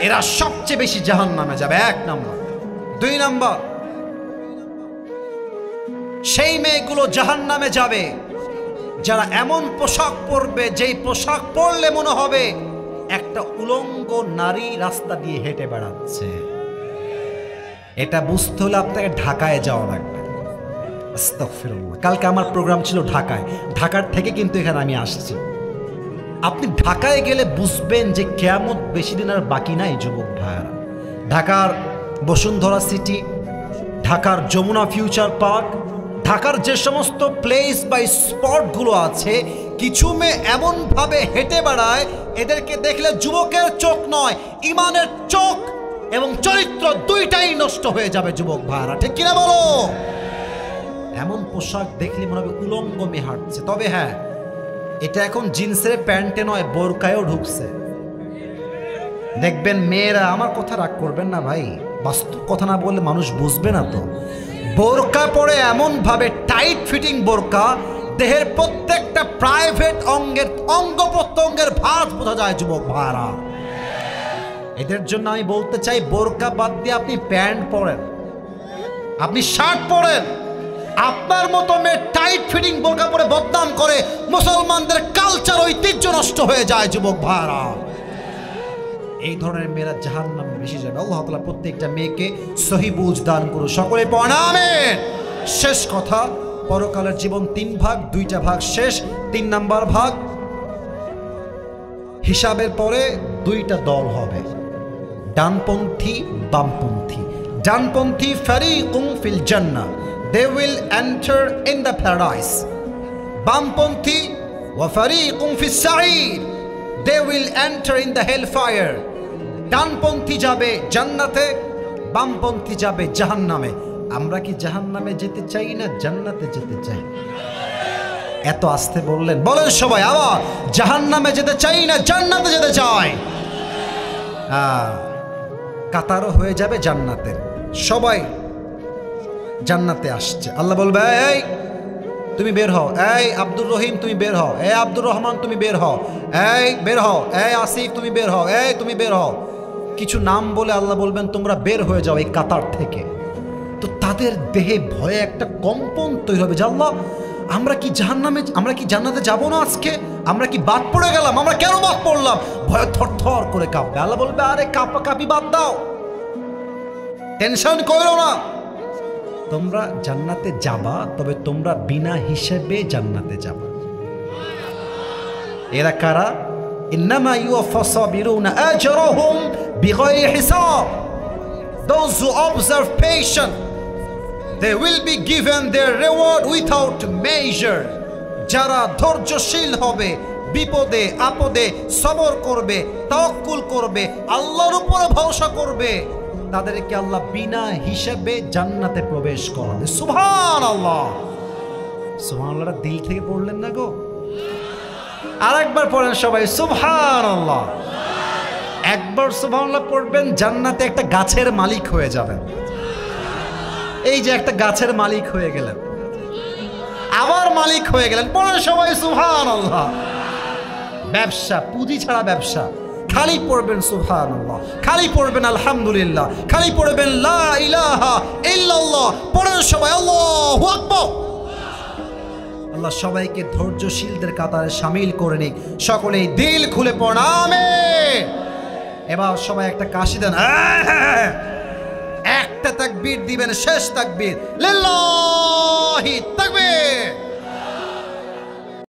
এরা সবচেয়ে বেশি জাহান্নামে যাবে, 1 নম্বর। 2 নম্বর, সেই মেয়েগুলো জাহান্নামে যাবে যারা এমন পোশাক পরবে যেই পোশাক পরলে মনে হবে একটা উলঙ্গ নারী রাস্তা দিয়ে হেঁটে বেড়াচ্ছে। এটা বুঝতে হলে আপনাকে ঢাকায় যাওয়া লাগবে। আস্তাগফিরুল্লাহ, কালকে আমার প্রোগ্রাম ছিল ঢাকায়, ঢাকার থেকে কিন্তু এখানে আমি আসছি। আপনি ঢাকায় গেলে বুঝবেন যে কিয়ামত বেশি দিন আর বাকি নাই যুবক ভাইয়ারা। ঢাকার বসুন্ধরা সিটি, ঢাকার যমুনা ফিউচার পার্ক, ঢাকার যে সমস্ত প্লেস বা স্পটগুলো আছে, কিছু মেয়ে এমনভাবে হেঁটে বেড়ায়, এদেরকে দেখলে যুবকের চোখ নয়, ইমানের চোখ এবং চরিত্র দুইটাই নষ্ট হয়ে যাবে যুবক ভাইয়ারা, ঠিক কিনা বলো? এমন পোশাক দেখলে মনে হবে উলঙ্গ মেয়ে হাঁটছে। তবে হ্যাঁ, এটা এখন জিন্সের প্যান্টে নয়, বোরকায়ও ঢুকছে। দেখবেন মেয়েরা, আমার কথা রাগ করবেন না ভাই, বাস্তব কথা না বললে মানুষ বুঝবে না তো। বোরকা পরে এমন ভাবে টাইট ফিটিং বোরকা, দেহের প্রত্যেকটা প্রাইভেট অঙ্গ প্রত্যঙ্গের ভাঁজ বোঝা যায় যুবক ভাইরা। এদের জন্য আমি বলতে চাই, বোরকা বাদ দিয়ে আপনি প্যান্ট পরেন, আপনি শার্ট পরেন। আপনার মতো মেয়ে টাইট ফিটিং বোরকা পরে বদনাম করে, মুসলমানদের কালচার ঐতিহ্য নষ্ট হয়ে যায় যুবক ভাইরা। এই ধরনের মেয়েরা জাহান্নামে বেশি যাবে। আল্লাহ তাআলা প্রত্যেকটা মেয়েকে সহি বুঝ দান করুন, সকলে পড়েন আমিন। শেষ কথা, পরকালের জীবন 3 ভাগ, 2টা ভাগ শেষ। 3 নাম্বার ভাগ, হিসাবের পরে 2টা দল হবে, ডানপন্থী বামপন্থী। ডানপন্থী ফারিকুম feel Jannah, they will enter in the paradise. বামপন্থী ওয়া ফারিকুম ফিস সাঈর, they will enter in the hellfire. ডানপন্থী যাবে জান্নাতে, বামপন্থী যাবে জাহান্নামে। আমরা কি জাহান্নামে যেতে চাই না জান্নাতে যেতে চাই? এত আস্তে বললেন, বলেন সবাই আবার, জাহান্নামে যেতে চাই না জান্নাতে যেতে চাই? কাতারও হয়ে যাবে জান্নাতের, সবাই জান্নাতে আসছে। আল্লাহ বলবে, এই তুমি বের হও, এই আব্দুর রহিম তুমি বের হও, এই আব্দুর রহমান তুমি বের হও, এই বের হও, এই আসিফ তুমি বের হও, এই তুমি বের হও। কিছু নাম বলে আল্লাহ বলবেন তোমরা বের হয়ে যাও এই কাতার থেকে। তো তাদের দেহে ভয়ে একটা কম্পন তৈরি হবে যে আল্লাহ আমরা কি জাহান্নামে, আমরা কি জান্নাতে যাব না আজকে, আমরা কি বাদ পড়ে গেলাম, আমরা কেন বাদ পড়লাম, ভয়ে থরথর করে কাঁপবে। আল্লাহ বলবে আরে কাঁপাকাঁপি বাদ দাও, টেনশন করো না, তোমরা জান্নাতে যাবা, তবে তোমরা বিনা হিসেবে জান্নাতে যাবা। এরা কারা? ইন্নামা ইউওয়াফাস সাবিরুনা আজরাহুম বিগাইরি হিসাব। Those who observe patience, they will be given their reward without measure. যারা ধৈর্যশীল হবে, বিপদে আপদে সবর করবে, তাওয়াক্কুল করবে, আল্লাহর উপরে ভরসা করবে, তাদেরকে আল্লাহ বিনা হিসাবে জান্নাতে প্রবেশ করাবে। সুবহানাল্লাহ। সুবহানাল্লাহটা দিল থেকে পড়লেন না গো? আরেকবার পড়েন সবাই সুবহানাল্লাহ। একবার সুবহানাল্লাহ পড়বেন, জান্নাতে একটা গাছের মালিক হয়ে যাবেন। এই যে একটা গাছের মালিক হয়ে গেলেন, আবার মালিক হয়ে গেলেন, পড়েন সবাই সুবহানাল্লাহ। ব্যবসা, পুঁজি ছাড়া ব্যবসা, খালি পড়বেন সুবহানাল্লাহ, খালি পড়বেন আলহামদুলিল্লাহ, খালি পড়বেন লা ইলাহা ইল্লাল্লাহ। পড়েন সবাই আল্লাহু আকবার। আল্লাহ সবাইকে ধৈর্যশীলদের কাতারে শামিল করে নিক। সকলেই দিল খুলে পড়েন আমিন। এবার সবাই একটা কাশি দেন, একটা তাকবীর দিবেন, শেষ তাকবীর, লিল্লাহি তাকবীর।